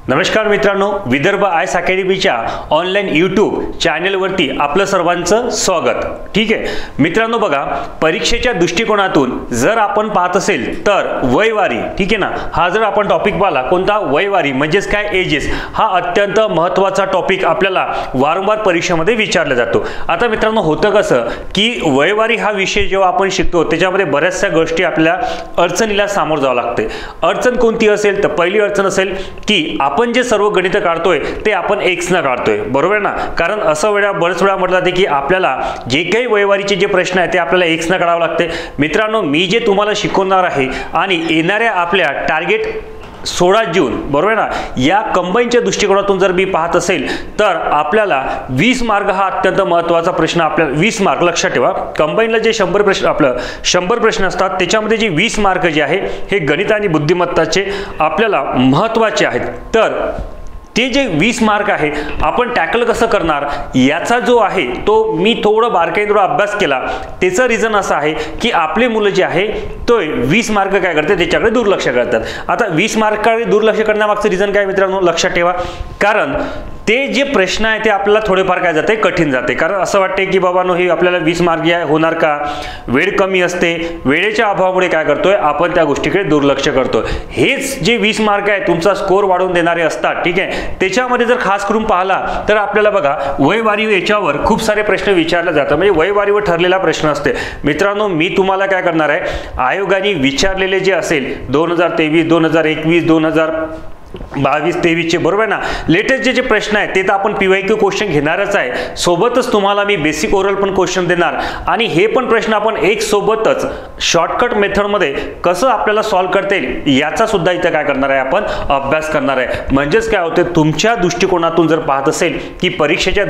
नमस्कार मित्रांनो, Vidarbha eyes अकॅडमीच्या online YouTube चॅनलवरती आपलं सर्वांचं स्वागत. ठीक आहे मित्रांनो, बघा परीक्षेच्या दृष्टिकोनातून जर आपण पाहत असेल तर वयवारी, ठीक आहे ना, हा जर आपण टॉपिक पाहिला कोणता वयवारी म्हणजेच काय एजेस, हा अत्यंत महत्त्वाचा टॉपिक आपल्याला वारंवार परीक्षेमध्ये विचारला जातो. आता मित्रांनो होतं कसं की वयवारी हा विषय जेव्हा आपण शिकतो त्याच्यामध्ये बऱ्याचशा गोष्टी आपल्याला अडचणीला सामोरं जावं लागते. अडचण कोणती असेल तर पहिली अडचण असेल की आपण जे सर्व गणित काढतोय ते आपण एक्स न काढतोय, बरोबर ना. कारण असं बरेच वेळा म्हटलं जाते की आपल्याला जे काही वयवारीचे जे प्रश्न आहेत ते आपल्याला एक्स न काढावं लागते. मित्रांनो मी जे तुम्हाला शिकवणार आहे आणि येणाऱ्या आपल्या टार्गेट 16 जून, बरोबर ना, या कंबाईनच्या दृष्टिकोनातून जर मी पाहत असेल तर आपल्याला 20 मार्क हा अत्यंत महत्त्वाचा प्रश्न, आपल्याला 20 मार्क लक्षात ठेवा. कंबाईनला जे 100 प्रश्न, आपलं 100 प्रश्न असतात त्याच्यामध्ये जे 20 मार्क जे आहे हे गणित आणि बुद्धिमत्ताचे आपल्याला महत्त्वाचे आहेत. तर ते जे 20 मार्क आहे आपण टॅकल कसं करणार याचा जो आहे तो मी थोडं बारकाईने अभ्यास केला. त्याचं रिझन असं आहे की आपले मुलं जे आहे तो 20 मार्क काय करते त्याच्याकडे दुर्लक्ष करतात. आता 20 मार्काकडे दुर्लक्ष करण्यामागचं रिझन काय मित्रांनो लक्षात ठेवा. कारण ते जे प्रश्न आहे ते आपल्याला थोडेफार काय जाते, कठीण जाते. कारण असं वाटते की बाबांनो हे आपल्याला 20 मार्क होणार का, वेळ कमी असते, वेळेच्या अभावामुळे काय करतोय आपण त्या गोष्टीकडे दुर्लक्ष करतोय. हेच जे 20 मार्क आहे तुमचा स्कोर वाढवून देणारे असतात. ठीक आहे, त्याच्यामध्ये जर खास करून पाहिला तर आपल्याला बघा वयवारी याच्यावर खूप सारे प्रश्न विचारले जातात, म्हणजे वयवारीवर ठरलेला प्रश्न असते. मित्रांनो मी तुम्हाला काय करणार आहे, आयोगाने विचारलेले जे असेल 2023, 2021, 2022-23 चे, बरोबर ना, लेटेस्ट जे प्रश्न आहेत ते तर आपण PYQ क्वेश्चन घेणारच आहे. सोबतच तुम्हाला मी बेसिक ओरल पण क्वेश्चन देणार आणि हे पण प्रश्न आपण एक सोबतच शॉर्टकट मेथडमध्ये कसं आपल्याला सॉल्व्ह करता येईल याचा सुद्धा इथं काय करणार आहे आपण अभ्यास करणार आहे. म्हणजेच काय होते, तुमच्या दृष्टिकोनातून जर पाहत असेल की परीक्षेच्या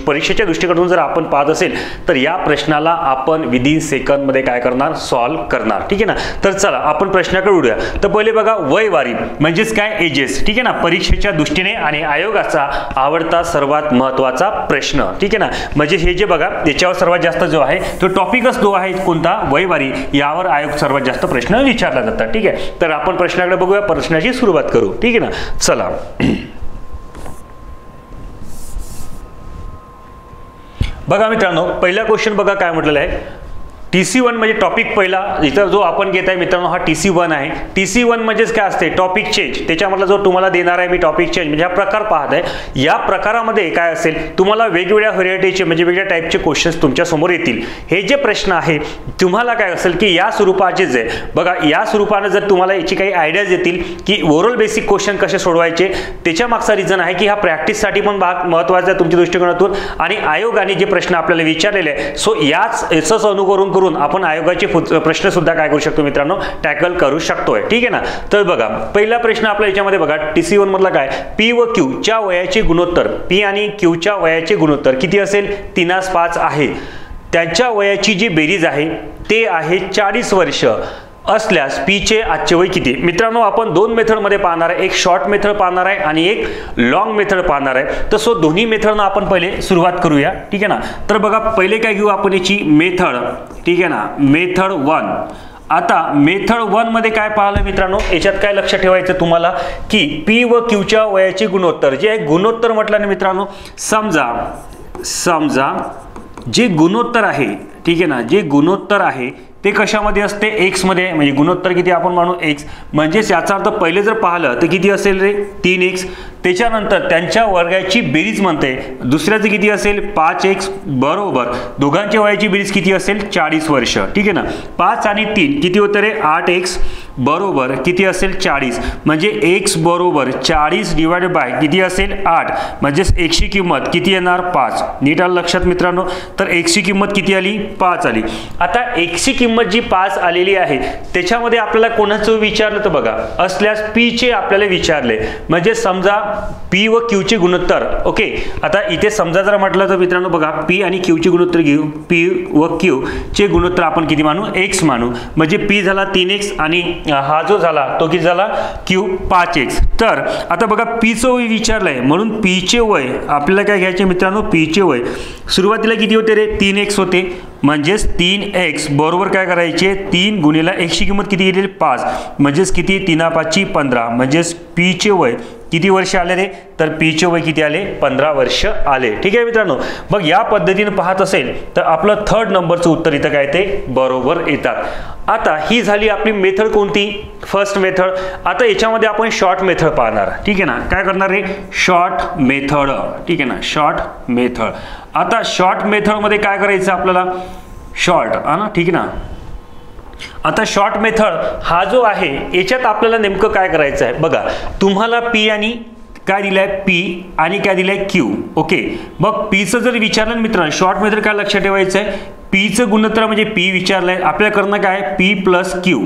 परीक्षेच्या दृष्टिकोनातून जर आपण पाहत असेल तर या प्रश्नाला आपण विदिन सेकंदमध्ये काय करणार, सॉल्व्ह करणार. ठीक आहे ना. तर चला आपण प्रश्नाकडे उडूया. तर पहिले बघा वयवारी म्हणजेच काय एजेस, ठीक आहे ना, परीक्षेच्या दृष्टीने आणि आयोगाचा आवडता सर्वात महत्त्वाचा प्रश्न. ठीक आहे ना. म्हणजे हे जे बघा याच्यावर सर्वात जास्त जो आहे तो टॉपिकच जो आहे कोणता, वयवारी, यावर आयोग सर्वात जास्त प्रश्न विचारला जातात. ठीक आहे, तर आपण प्रश्नाकडे बघूया, प्रश्नाची सुरुवात करू. ठीक आहे ना. चला बघा मित्रांनो पहिला क्वेश्चन बघा काय म्हटलेलं आहे. TC1 म्हणजे टॉपिक पहिला इथं जो आपण घेत आहे मित्रांनो हा TC1 आहे. TC1 म्हणजेच काय असते, टॉपिक चेंज. त्याच्यामधला जो तुम्हाला देणार आहे मी टॉपिक चेंज म्हणजे हा प्रकार पाहत आहे. या प्रकारामध्ये काय असेल, तुम्हाला वेगवेगळ्या व्हेरायटीचे म्हणजे वेगळ्या टाईपचे क्वेश्चन्स तुमच्या समोर येतील. हे जे प्रश्न आहे तुम्हाला काय असेल की या स्वरूपाचेच आहे. बघा या स्वरूपाने जर तुम्हाला याची काही आयडियाज येतील की ओरल बेसिक क्वेश्चन कसे सोडवायचे, त्याच्या मागचा रिझन आहे की हा प्रॅक्टिससाठी पण भाग महत्त्वाचा आहे तुमच्या दृष्टिकोनातून आणि आयोगाने जे प्रश्न आपल्याला विचारलेले आहे सो याच अनुकरण आपण आयोगाचे प्रश्न सुद्धा काय करू शकतो मित्रांनो, टॅकल करू शकतोय. ठीक आहे ना. तर बघा पहिला प्रश्न आपल्या याच्यामध्ये बघा TC1 मधला काय, P व Q च्या वयाचे गुणोत्तर, P आणि Q च्या वयाचे गुणोत्तर किती असेल, 3:5 आहे. त्यांच्या वयाची जी बेरीज आहे ते आहे 40 वर्ष असल्यास P चे आजचे वय किती. मित्रांनो आपण दोन मेथडमध्ये पाहणार आहे, एक शॉर्ट मेथड पाहणार आहे आणि एक लॉंग मेथड पाहणार आहे. तर सो दोन्ही मेथडनं आपण पहिले सुरुवात करूया. ठीक आहे ना. तर बघा पहिले काय घेऊ आपण याची मेथड. ठीक आहे ना, मेथड 1. आता मेथड 1 मध्ये काय पाहिलं मित्रांनो, याच्यात काय लक्ष ठेवायचं तुम्हाला की P व Q च्या वयाचे गुणोत्तर, जे आहे गुणोत्तर म्हटलं ना मित्रांनो, समजा जे गुणोत्तर आहे, ठीक आहे ना, जे गुणोत्तर आहे ते कशामध्ये असते, एक्स मध्ये. म्हणजे गुणोत्तर किती आपण म्हणू एक्स, म्हणजेच याचा अर्थ पहिले जर पाहिलं तर किती असेल रे, 3x. त्याच्यानंतर त्यांच्या वर्गाची बेरीज म्हणते, दुसऱ्याचं किती असेल 5x, बरोबर दोघांच्या वयाची बेरीज किती असेल 40 वर्ष. ठीक आहे ना. 5 आणि 3 किती होतं रे, 8x, बरोबर किती असेल 40. म्हणजे x बरोबर 40 डिवाइडेड बाय किती असेल 8, म्हणजेच x ची किंमत किती येणार 5. नीट आलं लक्षात मित्रांनो. तर x ची किंमत किती आली, 5 आली. आता x ची किंमत जी 5 आलेली आहे त्याच्यामध्ये आपल्याला कोणाचं विचारलं तर बघा असल्यास P चे आपल्याला विचारले. म्हणजे समजा P व Q चे गुणोत्तर. ओके, आता इथे समजा जर म्हटलं तर मित्रांनो बघा P आणि Q चे गुणोत्तर घेऊ. P व Q चे गुणोत्तर आपण किती मानू, x मानू. म्हणजे P झाला 3x आणि हा जो झाला तो किती झाला Q 5x. तर आता बघा P चं वय विचारलंय म्हणून P चे वय आपल्याला काय घ्यायचे मित्रांनो, P चे वय सुरुवातीला किती होते रे, 3x होते. म्हणजेच 3x बरोबर काय करायचे, 3 गुणिले x ची किंमत किती घेतली 5, म्हणजेच किती 3 5 15, म्हणजेच P चे वय किती वर्ष आले रे, तर पीचे वय किती आले, 15 वर्ष आले. ठीक आहे मित्रांनो. मग या पद्धतीने पाहत असेल तर आपलं 3rd नंबरचं उत्तर इथं काय ते बरोबर येतात. आता ही झाली आपली मेथड कोणती, फर्स्ट मेथड. आता याच्यामध्ये आपण शॉर्ट मेथड पाहणार. ठीक आहे ना, काय करणार रे, शॉर्ट मेथड. ठीक आहे ना, शॉर्ट मेथड. आता शॉर्ट मेथडमध्ये काय करायचं आपल्याला, शॉर्ट ना, ठीक आहे ना. आता शॉर्ट मेथड हा जो आहे याच्यात आपल्याला नेमकं काय करायचं आहे बघा. तुम्हाला पी आणि काय दिलंय, पी आणि काय दिलंय, क्यू. ओके. मग पीचं जर विचारलं मित्रांनो, शॉर्ट मेथड काय लक्षात ठेवायचं आहे, पीचं गुणोत्तर म्हणजे पी विचारलंय आपल्याला, करणं काय, पी प्लस क्यू.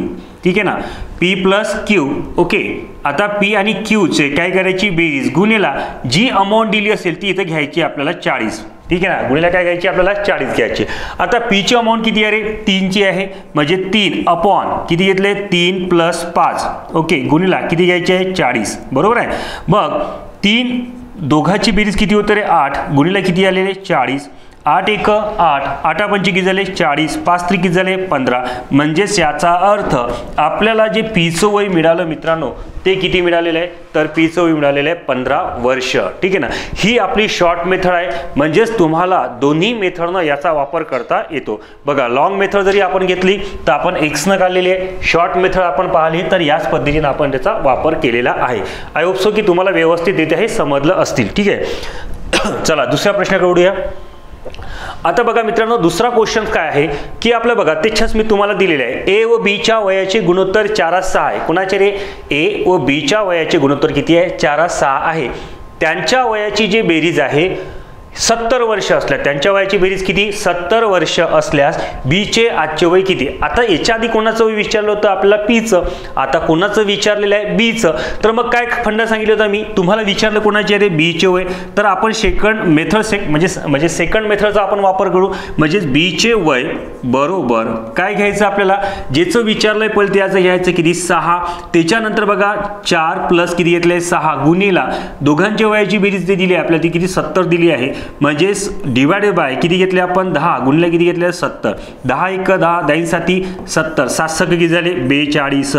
ठीक आहे ना, पी प्लस क्यू. ओके. आता पी आणि क्यूचे काय करायची, बेरीज गुणेला जी अमाऊंट दिली असेल ती इथं घ्यायची आपल्याला 40. ठीक आहे ना, गुणिले काय घ्यायची आपल्याला, 40 घ्यायची. आता पीची अमाऊंट किती आहे रे, 3ची आहे, म्हणजे 3 अपॉन किती घेतले, 3 प्लस 5. ओके. गुणिला किती घ्यायची आहे, 40. बरोबर आहे. मग 3 दोघांची बेरीज किती होतं रे, 8. गुणिला किती आलेले, 40. 8 एक 8, 8 पंचे किती झाले, 40. 5 त्रिक किती झाले, 15. म्हणजेच याचा अर्थ आपल्याला जे पीचं वय मिळालं मित्रांनो ते किती मिळालेलं आहे, तर पीचं वय मिळालेलं आहे 15 वर्ष. ठीक आहे ना. ही आपली शॉर्ट मेथड आहे. म्हणजेच तुम्हाला दोन्ही मेथडनं याचा वापर करता येतो. बघा, लॉंग मेथड जरी आपण घेतली तर आपण एक्सनं काढलेली आहे, शॉर्ट मेथड आपण पाहिली तर याच पद्धतीने आपण त्याचा वापर केलेला आहे. आय होप सो की तुम्हाला व्यवस्थितरित्या हे समजलं असतील. ठीक आहे. चला दुसऱ्या प्रश्नाकडे वळूया. आता बघा मित्रांनो, दुसरा क्वेश्चन काय आहे की आपलं बघा, त्याच्याच मी तुम्हाला दिलेले आहे, ए व बीच्या वयाचे गुणोत्तर 4:6 आहे. कुणाचे रे, ए व बीच्या वयाचे गुणोत्तर किती आहे, 4:6 आहे. त्यांच्या वयाची जी बेरीज आहे 70 वर्ष असल्यास, त्यांच्या वयाची बेरीज किती, 70 वर्ष असल्यास बीचे आजचे वय किती. आता याच्या आधी कोणाचं वय विचारलं होतं आपल्याला, पीचं. आता कोणाचं विचारलेलं आहे, बीचं. तर मग काय फंडा सांगितलं होतं मी तुम्हाला, विचारलं कोणाचे रे, बीचे वय. तर आपण सेकंड मेथड म्हणजे सेकंड मेथडचा आपण वापर करू. म्हणजे बीचे वय बरोबर काय घ्यायचं आपल्याला, ज्याचं विचारलंय पहिले त्याचं घ्यायचं किती, 6. त्याच्यानंतर बघा 4 प्लस किती घेतलंय, 6 गुणिला दोघांच्या वयाची बेरीज ते दिली आपल्याला, ती किती 70 दिली आहे. म्हणजेच डिवाइडेड बाय किती घेतले आपण, 10 गुणिले किती घेतले, 70. 10 एक 10, 10 साती 70, 7 किती झाले, 42.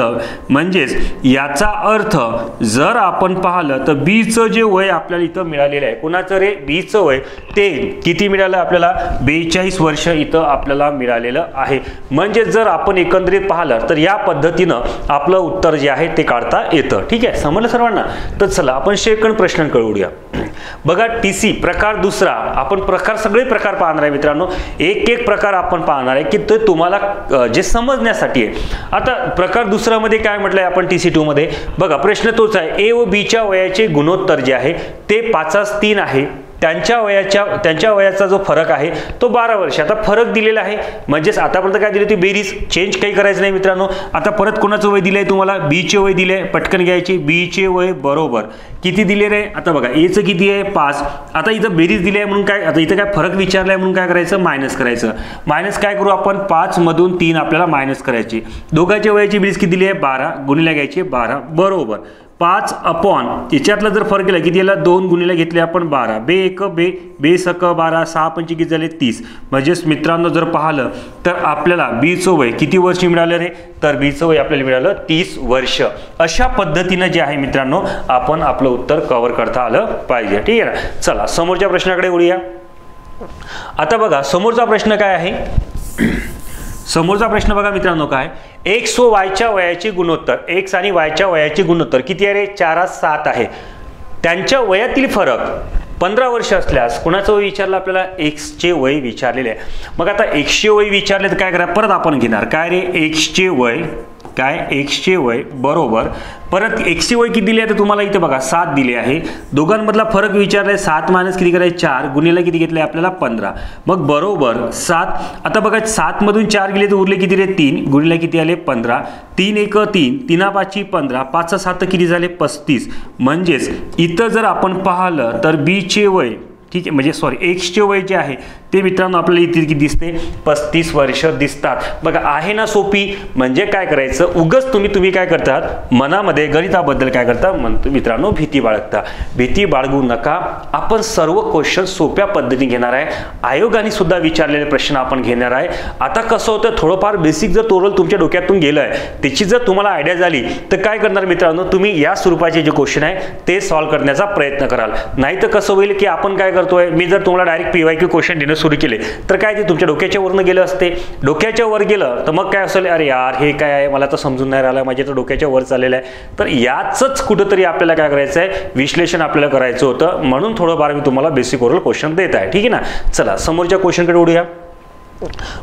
म्हणजेच याचा अर्थ जर आपण पाहिलं तर बीचं जे वय आपल्याला इथं मिळालेलं आहे, कुणाचं रे, बीचं वय ते किती मिळालं आपल्याला, 42 वर्ष इथं आपल्याला मिळालेलं आहे. म्हणजे जर आपण एकंदरीत पाहिलं तर या पद्धतीनं आपलं उत्तर जे आहे ते काढता येतं. ठीक आहे, समजलं सर्वांना. तर चला आपण सेकंड प्रश्न कळूया. बघा, टीसी प्रकार दुसरा. आपण सगळे प्रकार पाहणार आहे मित्रांनो, एक प्रकार आपण पाहणार आहे की ते तुम्हाला जे समजण्यासाठी आहे. आता प्रकार दुसरा मध्ये काय म्हटलंय आपण TC2 मध्ये, बघा प्रश्न तोच आहे, ए व बीच्या वयाचे गुणोत्तर जे आहे ते 5:3 आहे. त्यांच्या वयाचा जो फरक आहे तो 12 वर्ष. आता फरक दिलेला आहे, म्हणजेच आतापर्यंत काय दिली होती, बेरीज चेंज काही करायचं नाही मित्रांनो. आता परत कोणाचं वय दिलंय तुम्हाला, बीचे वय दिले, पटकन घ्यायचे. बीचे वय बरोबर किती दिले रे, आता बघा एचं किती आहे, 5. आता इथं बेरीज दिली आहे म्हणून काय, आता इथं काय फरक विचारलाय म्हणून काय करायचं, मायनस करायचं. मायनस काय करू आपण, 5 मधून 3 आपल्याला मायनस करायची. दोघांच्या वयाची बेरीज किती दिली आहे, 12 गुणिले घ्यायची 12 बरोबर 5 अपॉन याच्यातला जर फरक केला किती याला, 2 गुणिले घेतले आपण 12. बे एक बे सक 12, 6 पंचे किती झाले, 30. म्हणजेच मित्रांनो जर पाहिलं तर आपल्याला बीचं वय किती वर्ष मिळालं रे, तर बीचं वय आपल्याला मिळालं 30 वर्ष. अशा पद्धतीनं जे आहे मित्रांनो आपण आपलं उत्तर कव्हर करता आलं पाहिजे. ठीक आहे ना. चला समोरच्या प्रश्नाकडे वळूया. आता बघा समोरचा प्रश्न काय आहे, समोरचा प्रश्न बघा मित्रांनो काय, एक्स व वायच्या वयाचे गुणोत्तर, एक्स आणि वायच्या वयाचे गुणोत्तर किती आहे रे, 4:7 आहे. त्यांच्या वयातील फरक 15 वर्ष असल्यास कुणाचं वय विचारलं आपल्याला, एक्सचे वय विचारलेले आहे. मग आता एक्सचे वय विचारले तर काय करा, परत आपण घेणार काय रे, एक्सचे वय काय, एक्सचे वय बरोबर परत एक्सचे वय किती दिले आहे तर तुम्हाला इथे बघा 7 दिले आहे. दोघांमधला फरक विचारलाय, 7 मायनस किती करायचे 4 गुणिले किती घेतले आपल्याला 15. मग बरोबर 7. आता बघा 7 मधून 4 गेले तर उरले किती रे, 3 गुणिले किती आले 15. 3 एक 3, 3 5 15, 5 7 किती झाले 35. म्हणजेच इथं जर आपण पाहिलं तर बीचे वय, ठीक आहे, म्हणजे सॉरी एक्सचे वय जे आहे ते मित्रांनो आपल्याला इथे किती दिसते 35 वर्ष दिसतात. बघा आहे ना सोपी. म्हणजे काय करायचं, उगच तुम्ही काय करतात मनामध्ये गणिताबद्दल काय करता मित्रांनो भीती बाळगता. भीती बाळगू नका. आपण सर्व क्वेश्चन सोप्या पद्धतीने घेणार आहे. आयोगाने सुद्धा विचारलेले प्रश्न आपण घेणार आहे. आता कसं होतं, थोडंफार बेसिक जर तोरल तुमच्या डोक्यातून गेलंय, त्याची जर तुम्हाला आयडिया झाली तर काय करणार मित्रांनो, तुम्ही या स्वरूपाचे जे क्वेश्चन आहे ते सॉल्व्ह करण्याचा प्रयत्न कराल. नाही तर कसं होईल की आपण काय करतोय, मी जर तुम्हाला डायरेक्ट PYQ क्वेश्चन देणं सुरू केले तर काय ते तुमच्या डोक्याच्या वरनं गेलं असते. डोक्याच्या वर गेलं तर मग काय असेल, अरे यार हे काय आहे, मला तर समजून नाही राहिलं, माझ्या तर डोक्याच्या वर चाललेलं आहे. तर याचंच कुठंतरी आपल्याला काय करायचं आहे, विश्लेषण आपल्याला करायचं होतं. म्हणून थोडंफार मी तुम्हाला बेसिक ओरल क्वेश्चन देत आहे. ठीक आहे ना. चला समोरच्या क्वेश्चनकडे वळूया.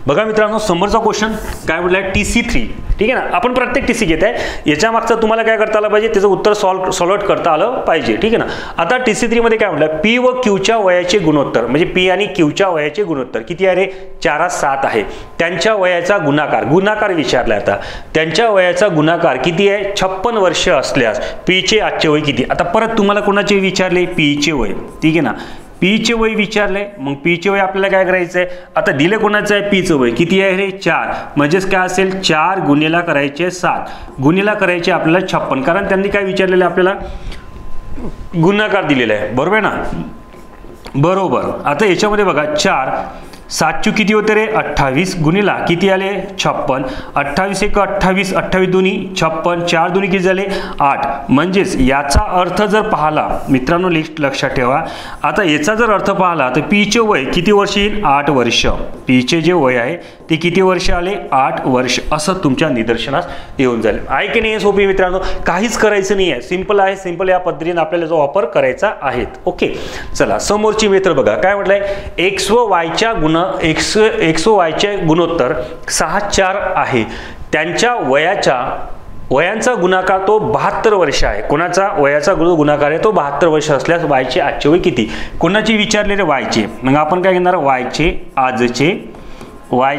बघा मित्रांनो, समोरचा क्वेश्चन काय म्हटलाय, TC3. ठीक आहे ना. आपण प्रत्येक TC घेत आहे, याच्या मागचं तुम्हाला काय करता आलं पाहिजे, त्याचं उत्तर सॉल्व करता आलं पाहिजे. ठीक आहे ना. आता TC3 मध्ये काय म्हटलं, P व Qच्या वयाचे गुणोत्तर, म्हणजे P आणि Qच्या वयाचे गुणोत्तर किती आहे रे, 4:7 आहे. त्यांच्या वयाचा गुणाकार विचारला. आता त्यांच्या वयाचा गुणाकार किती आहे, 56 वर्ष असल्यास P चे आजचे वय किती. आता परत तुम्हाला कोणाचे विचारले, P चे वय. ठीक आहे ना. P चे वय विचारले, मग P चे वय आपल्याला काय करायचं आहे, आता दिले कोणाचं आहे, P चं वय किती आहे रे, 4. म्हणजेच काय असेल, 4 गुणिला करायचे 7, गुणिला करायचे आपल्याला 56, कारण त्यांनी काय विचारलेलं आपल्याला गुणाकार दिलेला आहे. बरोबर आहे ना. बरोबर. आता याच्यामध्ये बघा 4 7 किती होते रे, 28 गुणिला किती आले 56. 28 1 28, 28 2 56, 4 2 किती झाले 8. म्हणजेच याचा अर्थ जर पाहिला मित्रांनो, लिस्ट लक्षात ठेवा. आता याचा जर अर्थ पाहिला तर P चे वय किती वर्ष येईल, 8 वर्ष. P चे जे वय आहे ते किती वर्ष आले, 8 वर्ष. असं तुमच्या निदर्शनास येऊन जाईल. आहे की नाही सोपी मित्रांनो, काहीच करायचं नाही आहे, सिंपल आहे. सिंपल या पद्धतीने आपल्याला जो वापर करायचा आहे. ओके. चला समोरची मेथड बघा. काय म्हटलंय, X व Y चे गुणोत्तर 6 4 आहे. त्यांच्या वयांचा गुणाकार तो 72 वर्ष आहे. कोणाचा वयाचा गुणाकार आहे तो 72 वर्ष असल्यास Y चे आजचे वय किती. कोणाची विचारलेले, Y चे. मग आपण काय घेणार, Y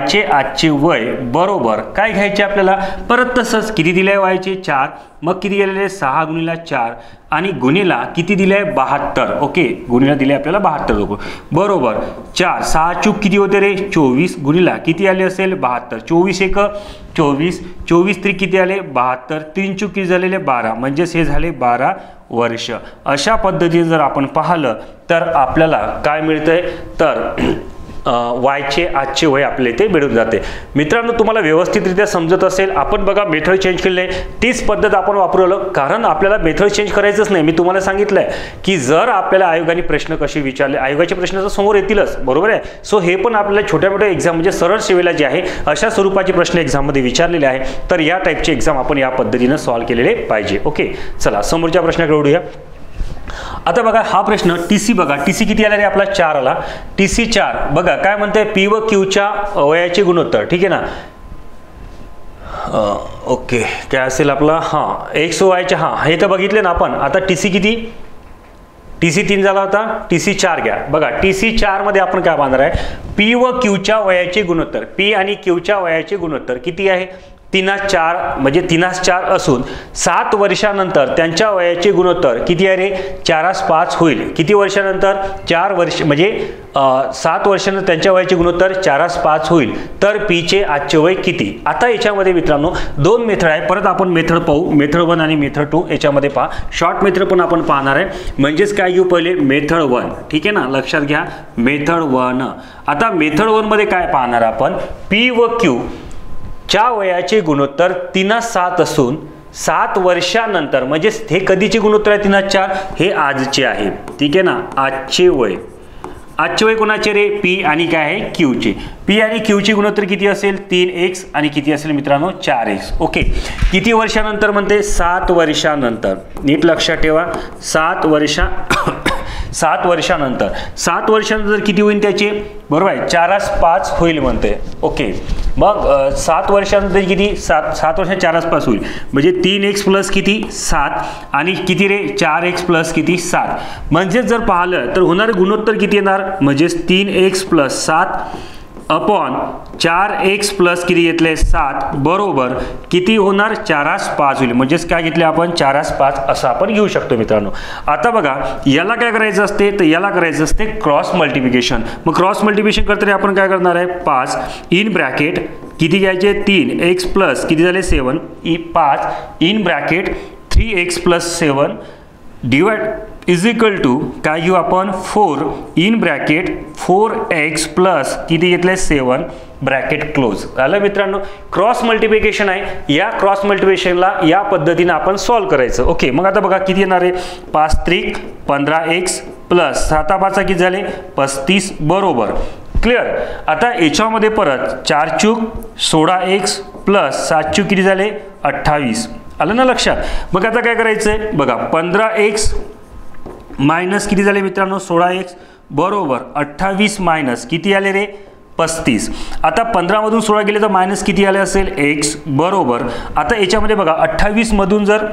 चे आजचे वय बरोबर काय घ्यायचे आपल्याला, परत तसंच किती दिले Y चे 4, मग किती गेलेले 6 गुणिला 4 आणि गुणिला किती दिले 72. ओके, गुणिला दिले आपल्याला 72 लोक बरोबर. 4 6 चूक किती होते रे, 24 गुणिला किती आले असेल 72. 24 1 24, 24 3 किती आले 72, 3 चूक किती झालेले 12, म्हणजेच हे झाले 12 वर्ष. अशा पद्धतीने जर आपण पाहिलं तर आपल्याला काय मिळतंय, तर Y चे आजचे वय आपल्याला इथे मिळून जाते. मित्रांनो तुम्हाला व्यवस्थितरित्या समजत असेल, आपण बघा मेथड चेंज केली आहे, तीच पद्धत आपण वापरवलं, कारण आपल्याला मेथड चेंज करायचंच नाही. मी तुम्हाला सांगितलंय की जर आपल्याला आयोगाने प्रश्न कसे विचारले, आयोगाचे प्रश्न तर समोर येतीलच, बरोबर आहे. सो हे पण आपल्याला छोट्या मोठ्या एक्झाम म्हणजे सरळ सेवेला जे आहे अशा स्वरूपाचे प्रश्न एक्झाममध्ये विचारलेले आहे. तर या टाईपचे एक्झाम आपण या पद्धतीने सॉल्व्ह केलेले पाहिजे. ओके. चला समोरच्या प्रश्नाकडे वळूया. आता बघा हा प्रश्न TC बघा, TC किती आला रे आपला 4 आला. TC 4 बघा काय म्हणते, P व Qच्या वयाचे गुणोत्तर. ठीक आहे ना. ओके, काय असेल आपला, X व Y च्या, हे तर बघितले ना आपण. आता TC किती, TC 3 झाला होता, TC 4 घ्या. बघा TC 4 मध्ये आपण काय पाहणार आहे, P व Qच्या वयाचे गुणोत्तर. P आणि Qच्या वयाचे गुणोत्तर किती आहे, 3:4 म्हणजे 3:4 असून 7 वर्षानंतर त्यांच्या वयाचे गुणोत्तर किती आहे रे, 4:5 होईल. किती वर्षानंतर, 4 वर्ष म्हणजे 7 वर्षानंतर त्यांच्या वयाचे गुणोत्तर 4:5 होईल. तर P चे आजचे वय किती. आता याच्यामध्ये मित्रांनो 2 मेथड आहे. परत आपण मेथड पाहू, मेथड 1 आणि मेथड 2 याच्यामध्ये पहा. शॉर्ट मेथड पण आपण पाहणार आहे. म्हणजेच काय घेऊ, पहिले मेथड 1. ठीक आहे ना, लक्षात घ्या मेथड 1. आता मेथड 1 मध्ये काय पाहणार आपण, P व Q च्या वयाचे गुणोत्तर 3:7 असून 7 वर्षानंतर, म्हणजे हे कधीचे गुणोत्तर आहे 3:4, हे आजचे आहे. ठीक आहे ना. आजचे वय कोणाचे रे, P आणि काय आहे Q चे. P आणि Q चे गुणोत्तर किती असेल, 3x आणि किती असेल मित्रांनो 4x. ओके. किती वर्षानंतर म्हणते, 7 वर्षानंतर. नीट लक्षात ठेवा, 7 वर्षानंतर. 7 वर्षानंतर किती होईल त्याचे, बरोबर आहे 4:5 होईल म्हणते. ओके. मग 7 वर्षानंतर किती, 7 वर्षात 4:5 होईल, म्हणजे 3x प्लस किती 7 आणि किती रे 4x प्लस किती 7. म्हणजे जर पाहिलं तर होणारे गुणोत्तर किती येणार, म्हणजेच 3x plus 7 upon 4x plus किती घेतले 7 बरोबर किती होणार 4x5 होईल. म्हणजेच काय घेतले आपण 4x5 असं आपण घेऊ शकतो मित्रांनो. आता बघा याला काय करायचं असते तर याला करायचं असते क्रॉस मल्टिप्लिकेशन. मग क्रॉस मल्टिप्लिकेशन करताना आपण काय करणार आहे 5 इन ब्रॅकेट किती घ्यायचे 3x प्लस किती झाले 7 5 in bracket 3x plus 7 divide is equal to काय घेऊ आपण 4 इन ब्रॅकेट 4x प्लस किती घेतले 7 ब्रॅकेट क्लोज. झालं मित्रांनो क्रॉस मल्टिप्लिकेशन आहे. या क्रॉस मल्टिप्लिकेशनला या पद्धतीने आपण सॉल्व्ह करायचं. ओके मग आता बघा किती येणार आहे 5 त्रिक 15x प्लस 7 5 किती झाले 35 बरोबर क्लिअर. आता याच्यामध्ये परत 4 चूक 16x प्लस 7 चूक किती झाले 28 आलं ना लक्षात. मग आता काय करायचं आहे बघा 15x मायनस किती झाले मित्रांनो 16x बरोबर 28 मायनस किती आले रे 35. आता 15 मधून 16 गेले तर मायनस किती आले असेल x बरोबर. आता याच्यामध्ये बघा 28 मधून जर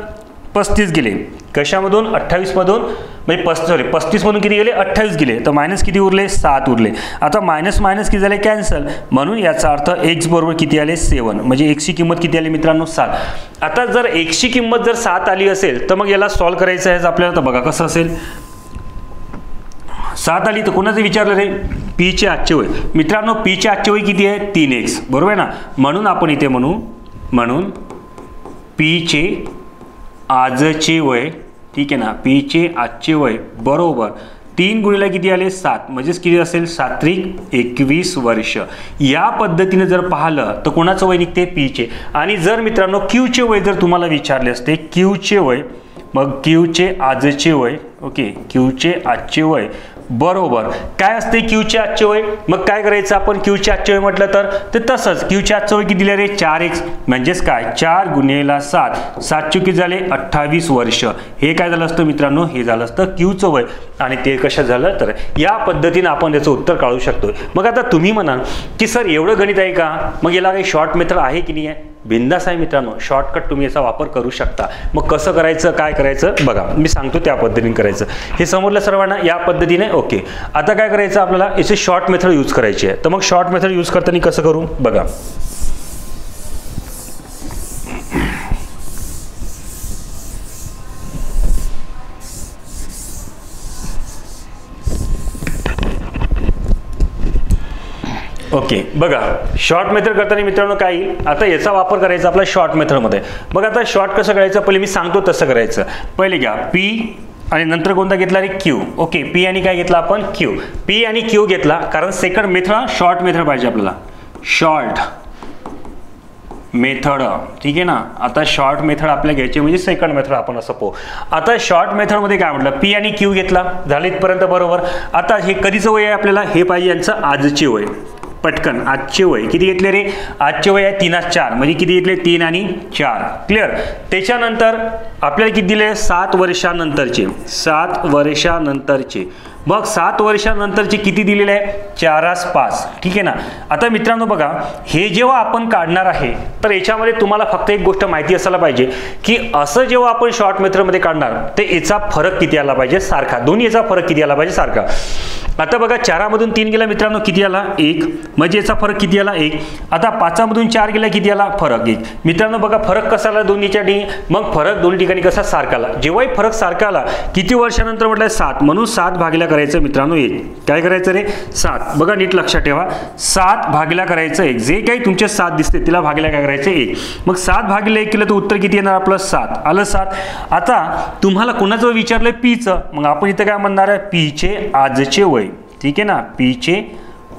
35 गेले कशामधून 28 मधून म्हणजे 35 मधून किती गेले 28 गेले तर मायनस किती उरले 7 उरले. आता मायनस मायनस किती झाले कॅन्सल म्हणून याचा अर्थ x बरोबर किती आले 7 म्हणजे x ची किंमत किती आली मित्रांनो 7. आता जर x ची किंमत जर 7 आली असेल तर मग याला सॉल्व्ह करायचं आहे आपल्याला. तर बघा कसं असेल 7 आली तर कोणाचं विचारलं रे p चे आजचे वय. मित्रांनो p चे आजचे वय किती आहे 3x बरोबर आहे ना. म्हणून आपण इथे म्हणून p चे आजचे वय ठीक आहे ना p चे आजचे वय बरोबर 3 गुणिले किती आले 7 म्हणजेच किती असेल 7 त्रिक 21 वर्ष. या पद्धतीने जर पाहिलं तर कोणाचं वय निघते p चे. आणि जर मित्रांनो q चे वय जर तुम्हाला विचारले असते q चे वय मग q चे आजचे वय ओके q चे आजचे वय बरोबर काय असते q चे आजचे वय. मग काय करायचं आपण q चे आजचे वय म्हटलं तर तसंच q चे आजचे वय किती दिले रे 4x म्हणजेच काय 4 गुणिले 7 7 किती झाले 28 वर्ष. हे काय झालं असतं मित्रांनो हे झालं असतं q चं वय. आणि ते कशा झालं तर या पद्धतीने आपण याचं उत्तर काढू शकतो. मग आता तुम्ही म्हणाल की सर एवढं गणित आहे का मग याला काही शॉर्ट मेथड आहे की नाही आहे. बिंदास आहे मित्रांनो शॉर्टकट तुम्ही याचा वापर करू शकता. मग कसं करायचं काय करायचं बघा मी सांगतो त्या पद्धतीने करायचं. हे समजलं सर्वांना या पद्धतीने ओके. आता काय करायचं आपल्याला याचे शॉर्ट मेथड यूज करायची आहे. तर मग शॉर्ट मेथड यूज करताना कसं करू बघा. ओके बघा शॉर्ट मेथड करताना मित्रांनो काय येईल आता याचा वापर करायचा आपला शॉर्ट मेथडमध्ये. बघा आता शॉर्ट कसं करायचं पहिले मी सांगतो तसं करायचं. पहिले घ्या p आणि नंतर कोणता घेतला रे q. ओके p आणि काय घेतला आपण q. p आणि q घेतला कारण सेकंड मेथड शॉर्ट मेथड पाहिजे आपल्याला शॉर्ट मेथड ठीक आहे ना. आता शॉर्ट मेथड आपल्याला घ्यायची म्हणजे सेकंड मेथड आपण असं पाहू. आता शॉर्ट मेथडमध्ये काय म्हटलं p आणि q घेतला झाले इथपर्यंत बरोबर. आता हे कधीचं वय आहे आपल्याला हे पाहिजे यांचं आजचे वय. पटकन आजचे वय किती घेतले रे आजचे वय आहे 3 4 म्हणजे किती घेतले 3 आणि 4 क्लिअर. त्याच्यानंतर आपल्याला किती दिले 7 वर्षानंतरचे 7 वर्षानंतरचे. मग 7 वर्षानंतरचे किती दिलेले आहे 4x5 ठीक आहे ना. आता मित्रांनो बघा हे जेव्हा आपण काढणार आहे तर याच्यामध्ये तुम्हाला फक्त एक गोष्ट माहिती असायला पाहिजे की असं जेव्हा आपण शॉर्ट मेथडमध्ये काढणार ते याचा फरक किती आला पाहिजे सारखा. दोन्ही याचा फरक किती आला पाहिजे सारखा. आता बघा 4 मधून 3 गेला मित्रांनो किती आला 1 म्हणजे याचा फरक किती आला 1. आता 5 मधून 4 गेला किती आला फरक 1. मित्रांनो बघा फरक कसा आला दोन्हीच्या ठिकाणी. मग फरक दोन्ही ठिकाणी कसा सारखा आला. जेव्हाही फरक सारखा आला किती वर्षानंतर म्हटलं 7 म्हणून 7 भागिले करायचं मित्रांनो 1. काय करायचं रे 7 बघा नीट लक्षात ठेवा 7 भागिले करायचं 1. जे काही तुमचे 7 दिसते तिला भागिले काय करायचं 1. मग 7 भागिले 1 केलं तर उत्तर किती येणार आपलं 7 आलं 7. आता तुम्हाला कोणाचं विचारलंय p चं मग आपण इथं काय म्हणणार आहे p चे आजचे वय ठीक आहे ना. p चे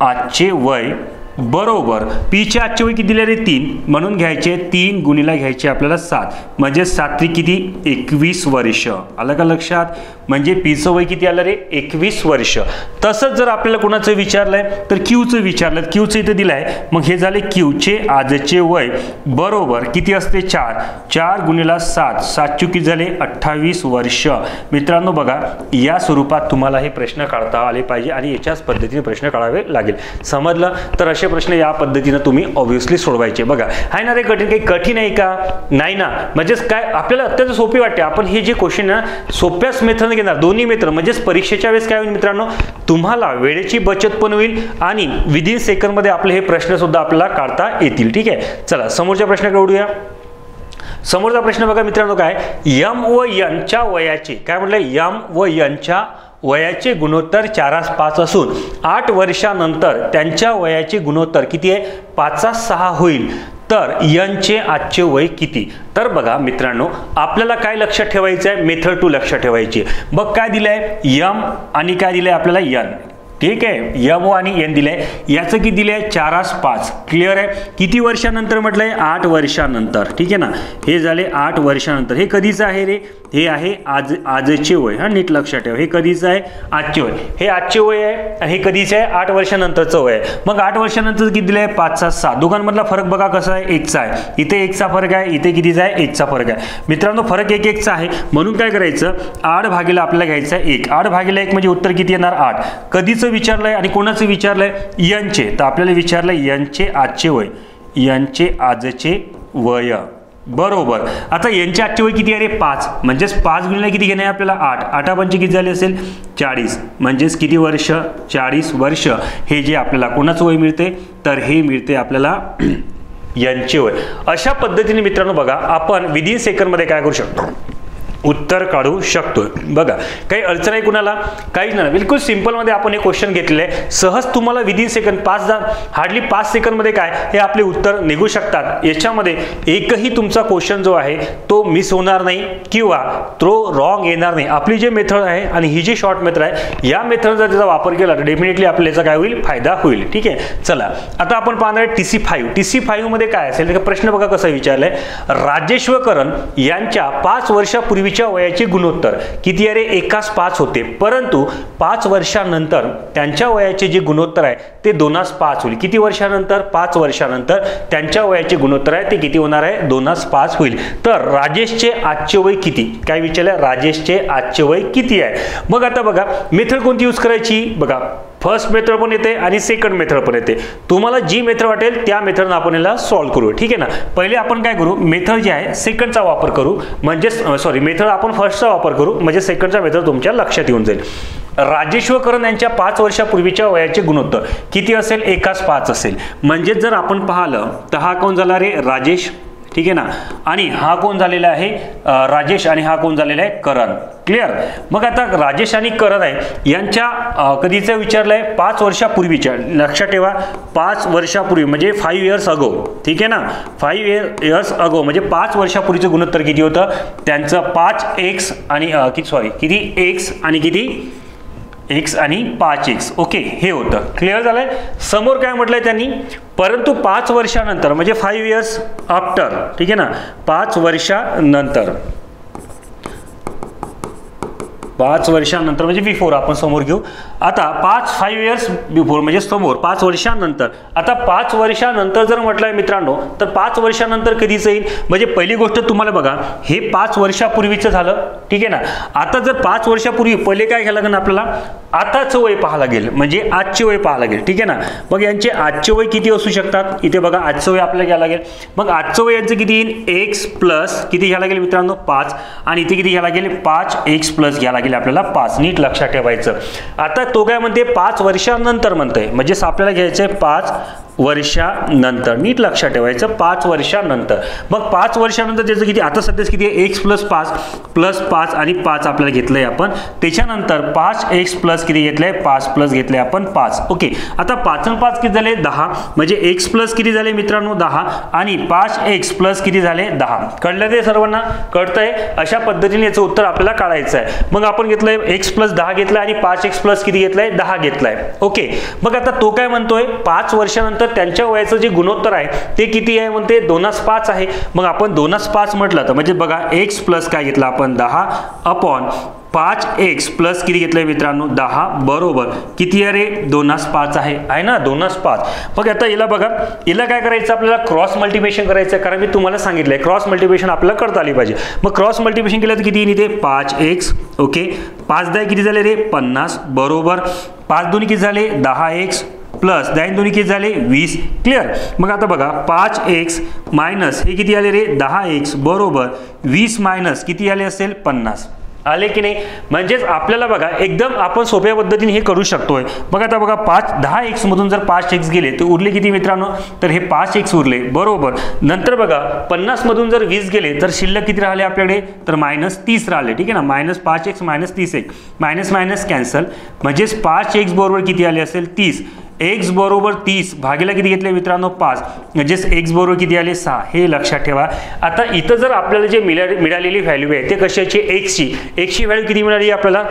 आजचे वय बरोबर p चे आजचे वय किती दिले रे 3 म्हणून घ्यायचे 3 गुणिले घ्यायचे आपल्याला 7 म्हणजे 7 त्रिक किती 21 वर्ष आलं का लक्षात. म्हणजे p चं वय किती आलं रे 21 वर्ष. तसंच जर आपल्याला कोणाचं विचारलंय तर q चं विचारलं q चं इथं दिलंय मग हे झाले q चे आजचे वय बरोबर किती असते 4 4 गुणिले 7 7 किती झाले 28 वर्ष. मित्रांनो बघा या स्वरूपात तुम्हाला हे प्रश्न काढता आले पाहिजे आणि याच्याच पद्धतीने प्रश्न काढावे लागेल. समजलं तर अशा प्रश्न या पद्धतीने तुम्ही ऑब्व्हियसली सोडवायचे. बघा आहे ना रे कठीण, काही कठीण आहे का? नाही ना. म्हणजेच काय आपल्याला अत्यंत सोपी वाटते. आपण हे जे क्वेश्चन ना सोप्याच मेथडने घेणार, दोन्ही मेथड. म्हणजेच परीक्षेच्या वेळेस काय होईल मित्रांनो, तुम्हाला वेळेची बचत पण होईल आणि विदिन सेकंडमध्ये आपले हे प्रश्न सुद्धा आपल्याला काढता येतील. ठीक आहे, चला समोरच्या प्रश्नाकडे वळूया. समोरचा प्रश्न बघा मित्रांनो, काय यम व यनच्या वयाचे, काय म्हटलं, यम व यनच्या वयाचे गुणोत्तर 4:5 असून 8 वर्षानंतर त्यांच्या वयाचे गुणोत्तर किती आहे, 5:6 होईल. तर यनचे आजचे वय किती? तर बघा मित्रांनो, आपल्याला काय लक्षात ठेवायचं आहे, मेथड 2 लक्षात ठेवायची. बघ काय दिलंय, यम आणि काय दिलंय आपल्याला, यन. ठीक आहे, यम आणि एन दिलंय. याचं किती दिलंय, 4:5. क्लिअर आहे. किती वर्षानंतर म्हटलंय, 8 वर्षानंतर. ठीक आहे ना, हे झाले 8 वर्षानंतर. हे कधीचं आहे रे, हे आहे आजचे वय. हा नीट लक्षात ठेवा, हे कधीचं आहे, आजचे वय. हे आजचे वय आहे आणि हे कधीचं आहे, 8 वर्षानंतरचं वय आहे. मग 8 वर्षानंतर किती दिलंय, 5:6. दोघांमधला फरक बघा कसा आहे, 1चा आहे. इथे 1चा फरक आहे, इथे कितीचा आहे, 1चा फरक आहे. मित्रांनो फरक 1चा आहे, म्हणून काय करायचं, 8 भागीला आपल्याला घ्यायचं आहे 1. 8 भागीला 1 म्हणजे उत्तर किती येणार, 8. कधीचं विचारलंय आणि कोणाचं विचारलंय, यनचे. तर आपल्याला विचारलंय यनचे आजचे वय, यनचे आजचे वय. बरोबर. आता यांचे आजचे वय किती आहे रे, 5. म्हणजेच 5 गुणिले किती घेणे आपल्याला, 8. 8 पंचे किती झाले असेल, 40. म्हणजेच किती वर्ष, 40 वर्ष. हे जे आपल्याला कोणाचं वय मिळते, तर हे मिळते आपल्याला यांचे वय. अशा पद्धतीने मित्रांनो बघा, आपण विदिन सेकंडमध्ये काय करू शकतो, उत्तर काढू शकतो. बघा काही अडचण आहे कुणाला, काहीच नाही. बिलकुल सिंपलमध्ये आपण हे क्वेश्चन घेतलेले आहे. सहज तुम्हाला विदिन सेकंड हार्डली 5 सेकंडमध्ये काय हे आपले उत्तर निघू शकतात. याच्यामध्ये एकही तुमचा क्वेश्चन जो आहे तो मिस होणार नाही किंवा तो रॉंग येणार नाही. आपली जे मेथड आहे आणि ही जी शॉर्ट मेथड आहे, या मेथड जर त्याचा वापर केला तर डेफिनेटली आपल्याला याचा काय होईल, फायदा होईल. ठीक आहे, चला आता आपण पाहणार आहे TC5. TC5 मध्ये काय असेल, प्रश्न बघा कसा विचारलाय, राजेश व करण यांच्या 5 वर्षापूर्वी वयाचे गुणोत्तर किती आहे रे, 1:5 होते. परंतु 5 वर्षानंतर त्यांच्या वयाचे जे गुणोत्तर आहे ते 2:5 होईल. किती वर्षानंतर, 5 वर्षानंतर त्यांच्या वयाचे गुणोत्तर आहे ते किती होणार आहे, 2:5 होईल. तर राजेशचे आजचे वय किती, काय विचारलं, राजेशचे आजचे वय किती आहे. मग आता बघा मेथड कोणती यूज करायची, बघा फर्स्ट मेथड पण येते आणि सेकंड मेथड पण येते. तुम्हाला जी मेथड वाटेल त्या मेथडने आपण याला सॉल्व्ह करू. ठीक आहे ना, पहिले आपण काय करू, मेथड जे आहे सेकंडचा वापर करू, म्हणजे सॉरी मेथड आपण फर्स्टचा वापर करू, म्हणजे सेकंडचा मेथड तुमच्या लक्षात येऊन जाईल. राजेश व करण यांच्या 5 वर्षापूर्वीच्या वयाचे गुणोत्तर किती असेल, 1:5 असेल. म्हणजे जर आपण पाहिलं तर हा कोण झाला रे, राजेश. ठीक आहे ना, आणि हा कोण झालेला आहे, राजेश, आणि हा कोण झालेला आहे, करण. क्लिअर. मग आता राजेश आणि करण आहे यांच्या कधीचं विचारलंय, 5 वर्षापूर्वीच्या. लक्षात ठेवा 5 वर्षापूर्वी म्हणजे 5 इयर्स अगो. ठीक आहे ना, 5 इयर्स अगो म्हणजे 5 वर्षापूर्वीचं गुणोत्तर किती होतं त्यांचं, 5x आणि किती x आणि किती x आणि 5x. ओके, हे होतं. क्लिअर झालंय. समोर काय म्हटलंय त्यांनी, परंतु 5 वर्षानंतर म्हणजे 5 इयर्स आफ्टर. ठीक आहे ना, 5 वर्षानंतर, 5 वर्षानंतर म्हणजे बिफोर आपण समोर घेऊ. आता 5 इयर्स बिफोर म्हणजे समोर 5 वर्षानंतर. आता 5 वर्षानंतर जर म्हटलंय मित्रांनो, तर 5 वर्षानंतर कधीच येईल, म्हणजे पहिली गोष्ट तुम्हाला बघा हे 5 वर्षापूर्वीचं झालं. ठीक आहे ना, आता जर 5 वर्षापूर्वी पहिले काय घ्यायला लागेल आपल्याला, आताचं वय पाहायला लागेल, म्हणजे आजचे वय पाहायला लागेल. ठीक आहे ना, मग यांचे आजचे वय किती असू शकतात, इथे बघा आजचं वय आपल्याला घ्यायला लागेल. मग आजचं वय यांचं किती येईल, x प्लस किती घ्यायला लागेल मित्रांनो, 5, आणि इथे किती घ्यायला लागेल, 5x प्लस घ्यायला लागेल आपल्याला 5. नीट लक्षात ठेवायचं. आता तो काय म्हणते, 5 वर्षानंतर म्हणतंय, म्हणजे आपल्याला घ्यायचंय 5 वर्षानंतर. नीट लक्षात ठेवायचं, 5 वर्षानंतर. मग 5 वर्षानंतर त्याचं किती, आता सध्याच किती आहे, x प्लस 5 आणि 5 आपल्याला घेतलंय आपण. त्याच्यानंतर 5x प्लस किती घेतलंय, 5 प्लस घेतलंय आपण 5. ओके, आता 5 आणि 5 किती झाले, 10. म्हणजे x प्लस किती झाले मित्रांनो, 10, आणि 5x प्लस किती झाले, 10. कळलं ते सर्वांना, कळतंय. अशा पद्धतीने याचं उत्तर आपल्याला काढायचं आहे. मग आपण घेतलंय x प्लस 10 घेतलाय आणि 5x प्लस किती घेतलंय, 10 घेतलाय. ओके, मग आता तो काय म्हणतोय, 5 वर्षानंतर त्यांच्या वयाचं जे गुणोत्तर आहे ते किती आहे म्हणते, 2:5 आहे. मग आपण 2:5 म्हटलं तर म्हणजे बघा x प्लस काय घेतला आपण, 10 अपॉन 5x प्लस किती घेतलंय मित्रांनो, 10 बरोबर किती आहे रे, 2:5 आहे ना, 2:5. मग आता याला बघा, याला काय करायचं आपल्याला, क्रॉस मल्टिप्लिकेशन करायचं. कारण मी तुम्हाला सांगितलंय क्रॉस मल्टिप्लिकेशन आपल्याला करता आली पाहिजे. मग क्रॉस मल्टिप्लिकेशन केलं तर किती येईल इथे, 5x. ओके, 5 10 किती झाले रे, 50 बरोबर. 5 2 किती झाले, 10x प्लस 10 दोन्ही किती झाले 20. क्लिअर. मग आता बघा 5x मायनस हे किती आले रे 10x बरोबर 20 मायनस किती आले असेल 50. आले की नाही. म्हणजेच आपल्याला बघा एकदम आपण सोप्या पद्धतीने हे करू शकतोय. बघा आता बघा 10x मधून जर 5x गेले तर उरले किती मित्रांनो, तर हे 5x उरले बरोबर. नंतर बघा 50 मधून जर 20 गेले तर शिल्लक किती राहिले आपल्याकडे, तर -30 राहिले. ठीक आहे ना, -5x -30x minus minus cancel. म्हणजेच 5x बरोबर किती आले असेल 30. x बरोबर 30 भागीला किती घेतले मित्रांनो 5. म्हणजेच x बरोबर किती आले 6. हे लक्षात ठेवा. आता इथं जर आपल्याला जे मिळालेली व्हॅल्यू आहे ते कशाची, x ची व्हॅल्यू किती मिळाली आपल्याला,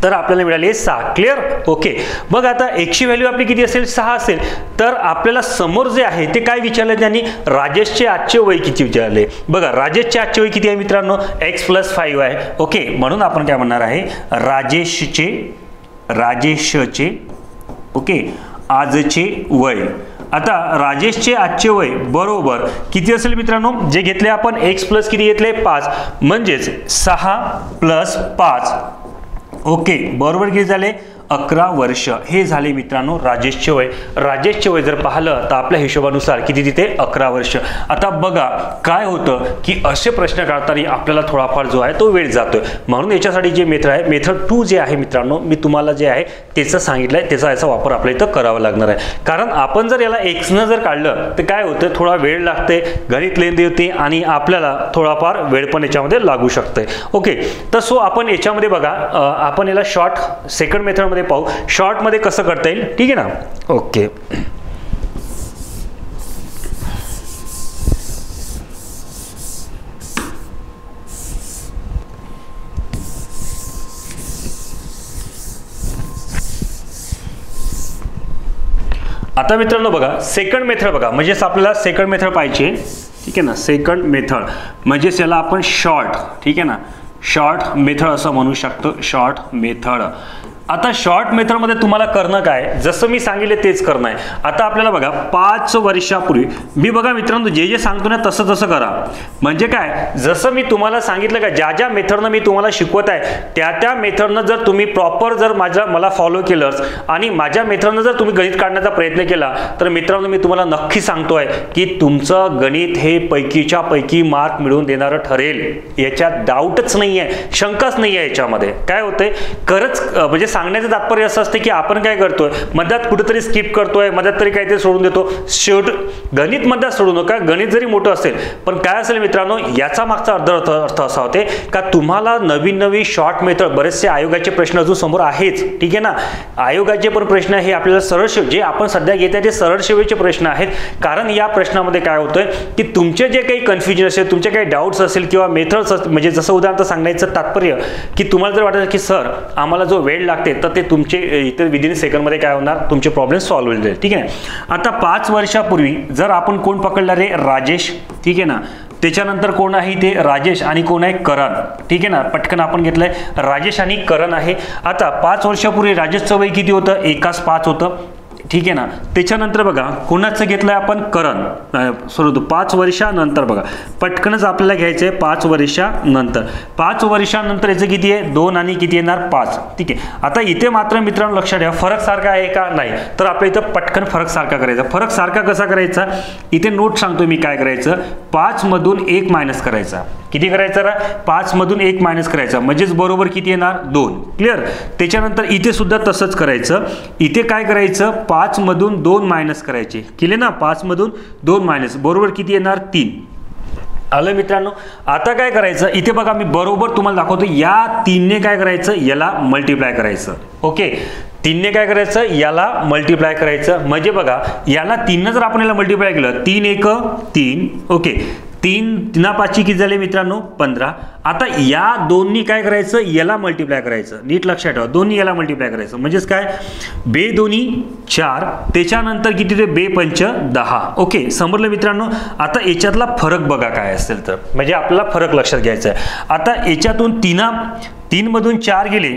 तर आपल्याला मिळाली 6. क्लिअर. ओके. मग आता x ची व्हॅल्यू आपली किती असेल 6 असेल तर आपल्याला समोर जे आहे ते काय विचारलं त्यांनी, राजेशचे आजचे वय किती विचारले. बघा राजेशचे आजचे वय किती आहे मित्रांनो, x + 5 आहे. ओके. म्हणून आपण काय म्हणणार आहे, राजेशचे ओके आजचे वय. आता राजेशचे आजचे वय बरोबर किती असेल मित्रांनो, जे घेतले आपण x प्लस किती घेतले 5 म्हणजेच 6 + 5 ओके बरोबर किती झाले 11 वर्ष. हे झाले मित्रांनो राजेशचे वय. राजेशचे वय जर पाहिलं तर आपल्या हिशोबानुसार किती तिथे 11 वर्ष. आता बघा काय होतं की असे प्रश्न काढताना आपल्याला थोडाफार जो आहे तो वेळ जातोय. म्हणून याच्यासाठी जे मेथड आहे मेथड 2 जे आहे मित्रांनो, मी तुम्हाला जे आहे त्याचं सांगितलंय, त्याचा याचा वापर आपल्या इथं करावा लागणार आहे. कारण आपण जर याला x न जर काढलं तर काय होतं, थोडा वेळ लागते, गणित लेंदी होते आणि आपल्याला थोडाफार वेळ पण याच्यामध्ये लागू शकते. ओके. तर सो आपण याच्यामध्ये बघा आपण याला शॉर्ट सेकंड मेथडमध्ये पाहू, शॉर्ट मध्ये कसं करता येईल. ठीक आहे ना. ओके. आता मित्रांनो बघा सेकंड मेथड बघा, म्हणजेच आपल्याला सेकंड मेथड पाहिजे. ठीक आहे ना, सेकंड मेथड म्हणजेच याला आपण शॉर्ट, ठीक आहे ना, शॉर्ट मेथड असं म्हणू शकतो. Short method. आता शॉर्ट मेथडमध्ये तुम्हाला करणं काय, जसं मी सांगितले तेच करणं आहे. आता आपल्याला बघा 5 वर्षापूर्वी मी बघा मित्रांनो जे जे सांगतो ना तसं तसं करा. म्हणजे काय, जसं मी तुम्हाला सांगितलं का ज्या ज्या मेथडनं मी तुम्हाला शिकवत आहे त्या मेथडनं जर तुम्ही प्रॉपर जर मला फॉलो केलंच आणि माझ्या मेथडनं जर तुम्ही गणित काढण्याचा प्रयत्न केला तर मित्रांनो मी तुम्हाला नक्की सांगतोय की तुमचं गणित हे पैकीच्या पैकी मार्क मिळवून देणारं ठरेल. याच्यात डाऊटच नाही आहे, शंकाच नाही आहे. याच्यामध्ये काय होतंय, खरंच म्हणजे सांगण्याचं तात्पर्य असं असतं की आपण काय करतोय, मध्यात कुठेतरी स्किप करतोय, मध्यात तरी काहीतरी सोडून देतो. शेवट गणित मध्यात सोडू नका. गणित जरी मोठं असेल पण काय असेल मित्रांनो, याचा मागचा अर्थ असा होते का तुम्हाला नवीन शॉर्ट मेथड, बरेचसे आयोगाचे प्रश्न अजून समोर आहेच. ठीक आहे ना, आयोगाचे पण प्रश्न हे आपल्याला सरळ जे आपण सध्या घेत आहे ते सरळ सेवेचे प्रश्न आहेत. कारण या प्रश्नामध्ये काय होतंय की तुमचे जे काही कन्फ्युजन असेल, तुमचे काही डाऊट्स असेल किंवा मेथड्स, म्हणजे जसं उदाहरण सांगण्याचं तात्पर्य की तुम्हाला जर वाटतं की सर आम्हाला जो वेळ लागते तर ते तुमचे इतर विदिन सेकंडमध्ये काय होणार, तुमचे प्रॉब्लेम सॉल्व्ह होईल. ठीक आहे. आता 5 वर्षापूर्वी जर आपण कोण पकडला रे, राजेश. ठीक आहे ना, त्याच्यानंतर कोण आहे ते राजेश आणि कोण आहे करण. ठीक आहे ना, पटकन आपण घेतलंय राजेश आणि करण आहे. आता 5 वर्षापूर्वी राजेशचं वय किती होतं, 1:5 होतं. ठीक आहे ना, त्याच्यानंतर बघा कोणाचं घेतलंय आपण, करण. सॉरी 5 वर्षानंतर बघा पटकनच आपल्याला घ्यायचं आहे 5 वर्षानंतर. 5 वर्षानंतर याचं किती आहे 2 आणि किती येणार 5. ठीक आहे. आता इथे मात्र मित्रांनो लक्षात ठेवा फरक सारखा आहे का नाही, तर आपल्या इथं पटकन फरक सारखा करायचा. फरक सारखा कसा करायचा, इथे नोट सांगतो मी काय करायचं, 5 मधून 1 मायनस करायचा. किती करायचं, 5 मधून 1 मायनस करायचा म्हणजेच बरोबर किती येणार 2. क्लिअर. त्याच्यानंतर इथे सुद्धा तसंच करायचं. इथे काय करायचं, 5 मधून 2 मायनस करायचे. केले ना, 5 मधून 2 मायनस बरोबर किती येणार 3. आलं मित्रांनो. आता काय करायचं, इथे बघा मी बरोबर तुम्हाला दाखवतो, या 3 ने काय करायचं, याला मल्टिप्लाय करायचं. ओके, 3 ने काय करायचं, याला मल्टिप्लाय करायचं. म्हणजे बघा याला 3 जर आपण याला मल्टिप्लाय केलं, 3 1 3. ओके, 3 3 5 किती झाले मित्रांनो 15. आता या दोन्ही काय करायचं, याला मल्टिप्लाय करायचं. नीट लक्षात ठेवा, दोन्ही याला मल्टिप्लाय करायचं. म्हणजेच काय, बे दोन्ही 4, त्याच्यानंतर किती ते बे पंच 10. ओके, समजलं मित्रांनो. आता याच्यातला फरक बघा काय असेल तर, म्हणजे आपल्याला फरक लक्षात घ्यायचा आहे. आता याच्यातून 3 मधून 4 गेले,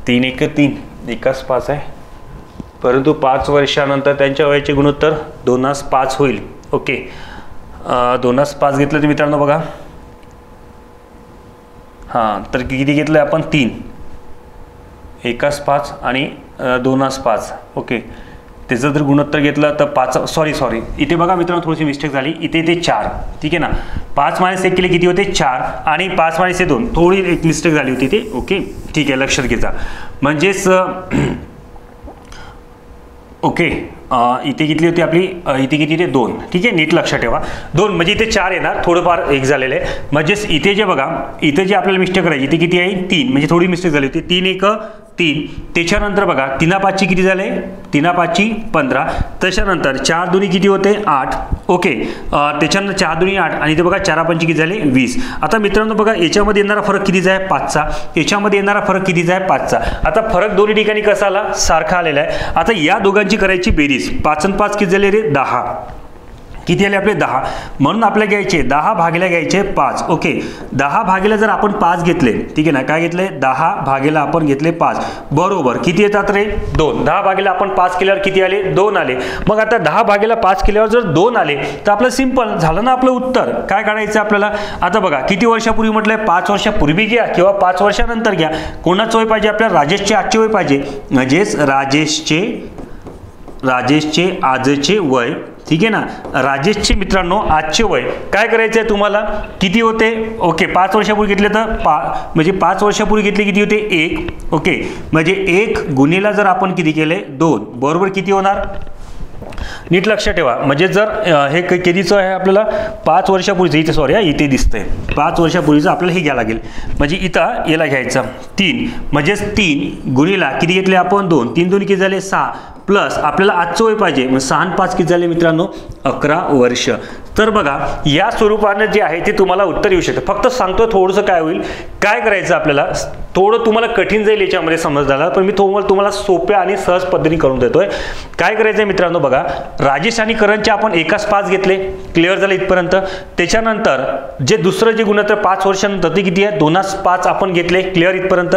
तीन 1 3 एकास 5 आहे, परंतु 5 वर्षानंतर त्यांच्या वयाचे गुणोत्तर 2:5 होईल. ओके, 2:5 घेतलं तर मित्रांनो बघा, हां तर किती घेतलं आपण 3, एकास 5 आणि 2:5. ओके, त्याचं जर गुणोत्तर घेतलं तर 5, सॉरी इथे बघा मित्रांनो थोडीशी मिस्टेक झाली, इथे 4. ठीक आहे ना, 5 - 1 केले किती होते 4 आणि 5 - 2 थोडी एक मिस्टेक झाली होती ते. ओके ठीक आहे, लक्षात घ्यायचा. म्हणजेच ओके इथे किती होती आपली, इथे किती ते 2. ठीक आहे, नीट लक्षात ठेवा 2 म्हणजे इथे 4 येणार, थोडंफार एक झालेलं आहे. म्हणजेच इथे जे बघा, इथे जे आपल्याला मिस्टेक करायची इथे किती आहे 3, म्हणजे थोडी मिस्टेक झाली होती. 3 1 3. त्याच्यानंतर बघा 3:5 किती झाले, 3:5 15. त्याच्यानंतर 4 2 किती होते 8. ओके, त्याच्यानंतर 4 2 8 आणि इथे बघा 4 5 किती झाले 20. आता मित्रांनो बघा याच्यामध्ये येणारा फरक कितीचा आहे 5चा, याच्यामध्ये येणारा फरक कितीचा आहे 5चा. आता फरक दोन्ही ठिकाणी कसा आला, सारखा आलेला आहे. आता या दोघांची करायची बेरीज, 5 आणि 5 किती झाले रे 10. किती आले आपले 10, म्हणून आपल्याला घ्यायचे 10 भागिले घ्यायचे 5. ओके, 10 भागिले जर आपण 5 घेतले, ठीक आहे ना, काय घेतले 10 भागिले आपण घेतले 5 बरोबर किती येतात रे 2. 10 भागिले आपण 5 केल्यावर किती आले 2 आले. मग आता 10 भागिले 5 केल्यावर जर 2 आले तर आपलं सिंपल झालं ना आपलं उत्तर. काय काढायचं आपल्याला, आता बघा किती वर्षापूर्वी म्हटलंय 5 वर्षापूर्वी घ्या किंवा 5 वर्षानंतर घ्या. कोणाचं वय पाहिजे आपल्याला, राजेशचे आजचे वय पाहिजे. म्हणजेच राजेशचे आजचे वय. ठीक आहे ना, राजेशचे मित्रांनो आजचे वय काय करायचं आहे तुम्हाला, किती होते. ओके, 5 वर्षापूर्वी घेतले तर म्हणजे 5 वर्षापूर्वी घेतले किती होते 1. ओके, म्हणजे 1 गुणिला जर आपण किती केले 2 बरोबर किती होणार, नीट लक्षात ठेवा. म्हणजे जर हे कधीचं आहे आपल्याला 5 वर्षापूर्वीचं, इथे सॉरी इथे दिसतंय 5 वर्षापूर्वीचं आपल्याला हे घ्यायला लागेल. म्हणजे इथं याला घ्यायचं 3, म्हणजेच 3 गुणिला किती घेतले आपण 2, 3 2 किती झाले 6 प्लस आपल्याला आजचं वय पाहिजे, मग 6 आणि 5 किती झाले मित्रांनो 11 वर्ष. तर बघा या स्वरूपाने जे आहे ते तुम्हाला उत्तर येऊ शकतं. फक्त सांगतो थोडंसं काय होईल, काय करायचं आपल्याला, थोडं तुम्हाला कठीण जाईल याच्यामध्ये समजदाला, पण मी तुम्हाला सोप्या आणि सहज पद्धतीने करून देतोय. काय करायचं आहे मित्रांनो बघा, राजेश आणि करणचे आपण एकाच 5 घेतले, क्लिअर झालं इथपर्यंत. त्याच्यानंतर जे दुसरं जे गुणोत्तर 5 वर्षानंतर ते किती आहे 2:5 आपण घेतले, क्लिअर इथपर्यंत.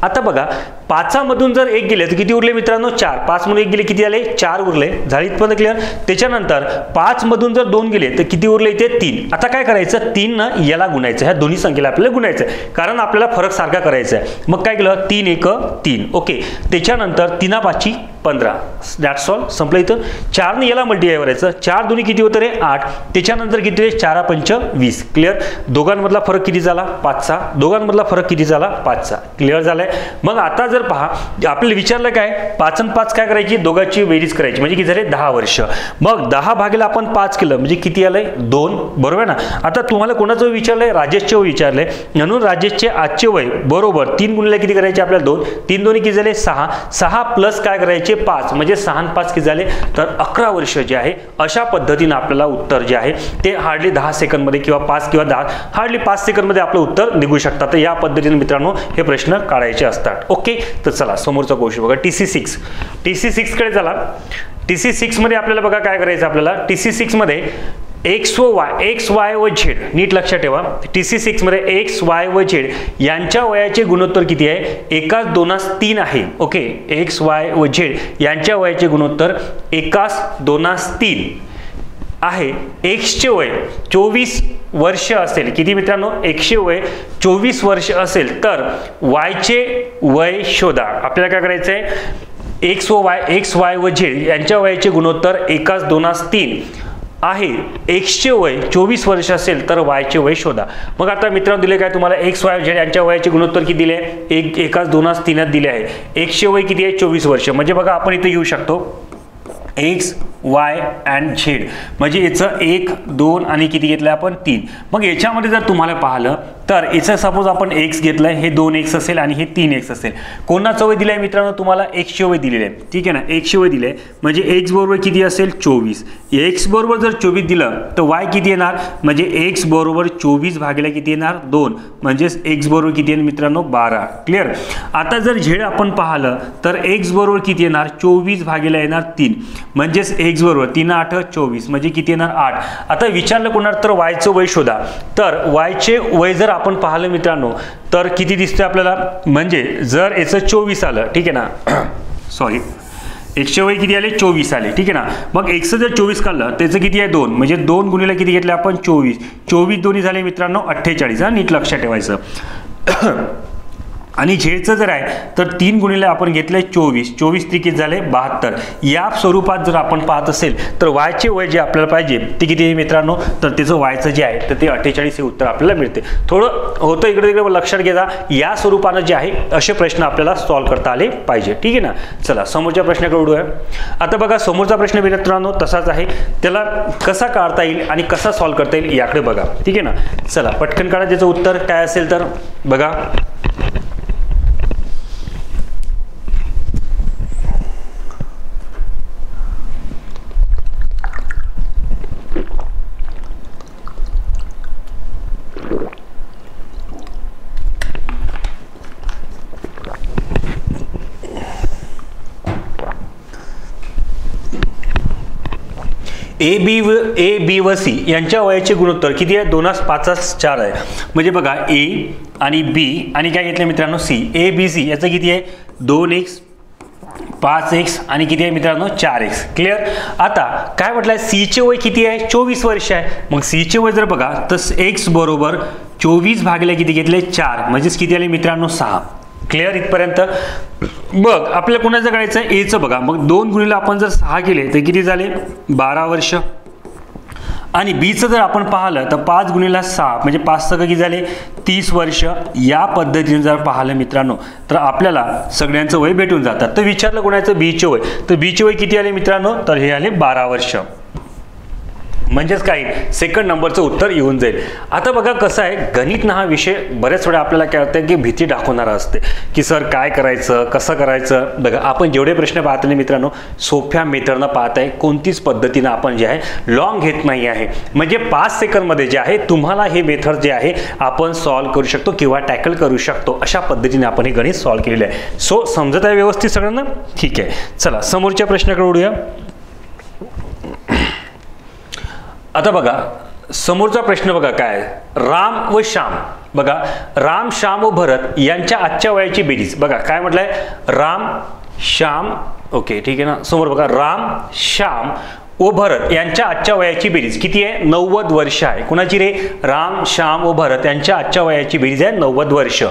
आता बघा 5 मधून जर 1 गेले तर किती उरले मित्रांनो 4, 5 मधून 1 गेले किती आले 4 उरले, झाले इथपर्यंत क्लिअर. त्याच्यानंतर 5 मधून जर 2 गेले तर किती उरले इथे 3. आता काय करायचं 3 न याला गुणायचं, ह्या दोन्ही संख्येला आपल्याला गुणायचं कारण आपल्याला फरक सारखा करायचा आहे. मग काय केलं 3 1 3. ओके, त्याच्यानंतर 3:5 15, दॅट्स ऑल, संपलं इथं. 4 ने याला मल्टिप्लाय करायचं, 4 2 किती होतं रे 8. त्याच्यानंतर किती 4 5 20, क्लिअर. दोघांमधला फरक किती झाला 5चा, दोघांमधला फरक किती झाला 5चा, क्लिअर झालाय. मग आता जर पहा आपल्याला विचारलं काय 5 आणि 5 काय करायची, दोघांची बेरीज करायची, म्हणजे किती झाले 10 वर्ष. मग 10 भागिले आपण 5 केलं म्हणजे किती आलंय 2, बरोबर ना. आता तुम्हाला कोणाचं विचारलंय, राजेशचे वय विचारलंय, म्हणून राजेशचे आजचे वय बरोबर 3 गुणिले किती करायचे आपल्याला 2, 3 2 किती झाले 6, 6 प्लस काय करायचे 5, म्हणजे 6 आणि 5 किती झाले तर 11 वर्ष जे आहे. अशा पद्धतीने आपल्याला उत्तर जे आहे ते हार्डली 10 सेकंदमध्ये किंवा 5 किंवा 10 हार्डली 5 सेकंदमध्ये आपलं उत्तर निघू शकतात. तर या पद्धतीने मित्रांनो हे प्रश्न काढायचे असतात. ओके, तर चला समोरचा क्वेश्चन बघा, TC6 कडे चला. TC6 मध्ये आपल्याला बघा काय करायचं, आपल्याला TC6 मध्ये एक्स वाय व झेड, नीट लक्षात ठेवा. TC6 मध्ये एक्स वाय व झेड यांच्या वयाचे गुणोत्तर किती आहे 1:2:3 आहे. ओके, एक्स वाय व झेड यांच्या वयाचे गुणोत्तर 1:2:3 आहे. एक्सचे वय 24 वर्ष असेल, किती मित्रांनो एक्सचे वय 24 वर्ष असेल तर वायचे वय शोधा. आपल्याला काय करायचं आहे, एक्स वाय व झेड यांच्या वयाचे गुणोत्तर 1:2:3 आहे. एक्सचे वय 24 वर्ष असेल तर वायचे वय शोधा. मग आता मित्रांनो दिले काय तुम्हाला एक्स वाय झेड यांच्या वयाचे गुणोत्तर किती दिले 1:2:3 दिले आहे. एक्सचे वय किती आहे 24 वर्ष, म्हणजे बघा आपण इथे घेऊ शकतो एक्स वाय अँड झेड, म्हणजे याचं 1 2 आणि किती घेतलं आपण 3. मग याच्यामध्ये जर तुम्हाला पाहिलं तर याचं सपोज आपण एक्स घेतलंय, हे 2 एक्स असेल आणि हे 3 एक्स असेल. कोणाचं वय दिलंय मित्रांनो तुम्हाला एक्सचे वय दिलेलं आहे, ठीक आहे ना. एक्सचे वय दिले म्हणजे एक्स बरोबर किती असेल 24. एक्स बरोबर जर 24 दिलं तर वाय किती येणार, म्हणजे एक्स बरोबर 24 भागिले किती येणार 2, म्हणजेच एक्स बरोबर किती येणार मित्रांनो 12, क्लिअर. आता जर झेड आपण पाहिलं तर एक्स बरोबर किती येणार 24 भागिले येणार 3, म्हणजेच x बरोबर 3 8 24 म्हणजे किती येणार 8. आता विचारलं कोणाला तर वायचं वय शोधा. तर वायचे वय जर आपण पाहिलं मित्रांनो तर किती दिसते आपल्याला, म्हणजे जर याचं 24 आलं, ठीक आहे ना, सॉरी एक्सचे वय किती आले 24 आले, ठीक आहे ना. मग एक्सचं जर 24 काढलं त्याचं किती आहे 2, म्हणजे 2 गुणिले किती घेतले आपण 24. 24 दोन्ही झाले मित्रांनो 48. हा नीट लक्षात ठेवायचं. आणि झेडचं जर आहे तर 3 गुणिले आपण घेतले 24. 24 किती झाले 72. या स्वरूपात जर आपण पाहत असेल तर वायचे वय जे आपल्याला पाहिजे ते किती आहे मित्रांनो, तर त्याचं वायचं जे आहे तर ते 48 हे उत्तर आपल्याला मिळते. थोडं होतं इकडे तिकडे लक्षात घ्या. या स्वरूपानं जे आहे असे प्रश्न आपल्याला सॉल्व्ह करता आले पाहिजे, ठीक आहे ना. चला समोरच्या प्रश्नाकडे वळूया. आता बघा समोरचा प्रश्न मित्रांनो तसाच आहे, त्याला कसा काढता येईल आणि कसा सॉल्व्ह करता येईल याकडे बघा, ठीक आहे ना. चला पटकन काढा. त्याचं उत्तर काय असेल तर बघा, ए बी व सी यांच्या वयाचे गुणोत्तर किती आहे 2 5 4 आहे. म्हणजे बघा ए आणि बी आणि काय घेतलं मित्रांनो सी, ए बी सी याचं किती आहे 2x 5x आणि किती आहे मित्रांनो 4x. क्लिअर. आता काय म्हटलंय सीचे वय किती आहे 24 वर्ष आहे. मग सीचे वय जर बघा तर x बरोबर 24 भागिले किती घेतले 4, म्हणजेच किती आले मित्रांनो 6. क्लिअर इथपर्यंत. मग आपल्याला कोणाचं काढायचं आहे एचं बघा. मग 2 गुणिले आपण जर 6 केले तर किती झाले 12 वर्ष. आणि बीचं जर आपण पाहिलं तर 5 गुणिले 6 म्हणजे 5 किती झाले 30 वर्ष. या पद्धतीने जर पाहिलं मित्रांनो तर आपल्याला सगळ्यांचं वय भेटून जातात. तर विचारलं कोणाचं बीचे वय, तर बीचे वय किती आले मित्रांनो, तर हे आले 12 वर्ष. म्हणजेच काय सेकंड नंबरचं उत्तर येऊन जाईल. आता बघा कसं आहे, गणित हा विषय बरेच वेळा आपल्याला काय होतं की भीती दाखवणारा असते की सर काय करायचं कसं करायचं. बघा आपण जेवढे प्रश्न पाहत नाही मित्रांनो सोप्या मेथडनं पाहत आहे, कोणतीच पद्धतीनं आपण जे आहे लॉंग घेत नाही आहे. म्हणजे 5 सेकंदमध्ये जे आहे तुम्हाला हे मेथड जे आहे आपण सॉल्व्ह करू शकतो किंवा टॅकल करू शकतो. अशा पद्धतीने आपण हे गणित सॉल्व्ह केलेलं आहे. सो समजत आहे व्यवस्थित सगळ्यांना, ठीक आहे. चला समोरच्या प्रश्नाकडे वळूया. आता बघा समोरचा प्रश्न बघा काय, राम व श्याम. बघा राम श्याम व भरत यांच्या आजच्या वयाची बेरीज. बघा काय म्हटलंय राम श्याम, ओके ठीक आहे ना. समोर बघा राम श्याम व भरत यांच्या आजच्या वयाची बेरीज किती आहे 90 वर्ष आहे. कुणाची रे, राम श्याम व भरत यांच्या आजच्या वयाची बेरीज आहे 90 वर्ष.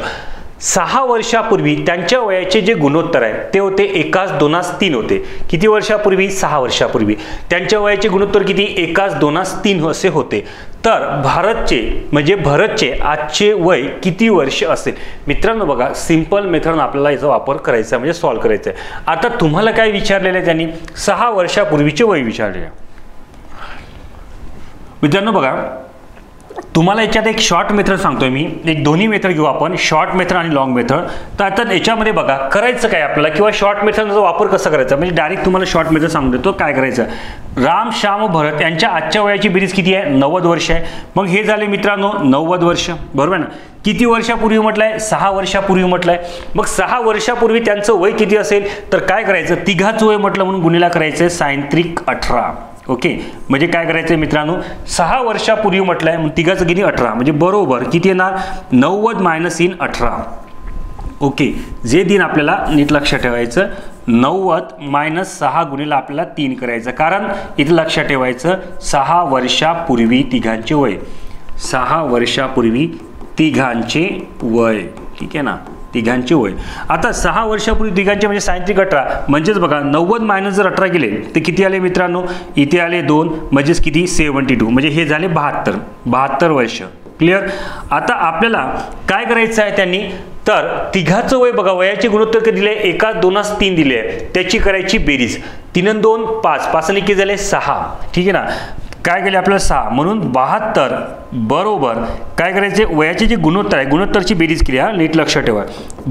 6 वर्षापूर्वी त्यांच्या वयाचे जे गुणोत्तर आहे ते होते 1 2 3 होते. किती वर्षापूर्वी 6 वर्षापूर्वी त्यांच्या वयाचे गुणोत्तर किती 1 2 3 असे होते. तर भारतचे म्हणजे भरतचे आजचे वय किती वर्ष असेल. मित्रांनो बघा सिंपल मेथड आपल्याला याचा वापर करायचा म्हणजे सॉल्व्ह करायचा आहे. आता तुम्हाला काय विचारलेलं आहे त्यांनी 6 वर्षापूर्वीचे वय विचारले. मित्रांनो बघा तुम्हाला याच्यात एक शॉर्ट मेथड सांगतोय मी, एक दोन्ही मेथड घेऊ आपण, शॉर्ट मेथड आणि लॉंग मेथड. तर आता याच्यामध्ये बघा करायचं काय आपल्याला किंवा शॉर्ट मेथडचा वापर कसा करायचा, म्हणजे डायरेक्ट तुम्हाला शॉर्ट मेथड सांगून देतो काय करायचं. राम श्याम व भरत यांच्या आजच्या वयाची बेरीज किती आहे 90 वर्ष आहे. मग हे झाले मित्रांनो 90 वर्ष बरोबर ना. किती वर्षापूर्वी म्हटलंय 6 वर्षापूर्वी म्हटलंय. मग 6 वर्षापूर्वी त्यांचं वय किती असेल तर काय करायचं तिघाचं वय म्हटलं म्हणून गुणिला करायचं सायंत्रिक 18. ओके म्हणजे काय करायचं मित्रांनो 6 वर्षापूर्वी म्हटलंय मग तिघाचं किती 18 म्हणजे बरोबर किती येणार 90 मायनस इन 18. ओके जे दिन आपल्याला नीट लक्षात ठेवायचं 90 मायनस 6 गुणिला आपल्याला 3 करायचं. कारण इथे लक्षात ठेवायचं 6 वर्षापूर्वी तिघांचे वय, 6 वर्षापूर्वी तिघांचे वय, ठीक आहे ना तिघांचे वय. आता 6 वर्षापूर्वी तिघांचे म्हणजे सायंत्रिक 18 म्हणजेच बघा 90 मायनस जर 18 गेले ते किती आले मित्रांनो इथे आले 2 म्हणजेच किती 72 म्हणजे हे झाले 72 वर्ष. क्लिअर. आता आपल्याला काय करायचं आहे त्यांनी तर तिघाचं वय बघा वयाचे गुणोत्तर किती दिले 1 2 3 दिले त्याची करायची बेरीज 3 आणि 2 5 5 आणि किती झाले 6 ठीक आहे ना. काय केले आपल्याला 6 म्हणून 72 बरोबर काय करायचे वयाचे जे गुणोत्तर आहे गुणोत्तरची बेरीज केली. हा नीट लक्षात ठेवा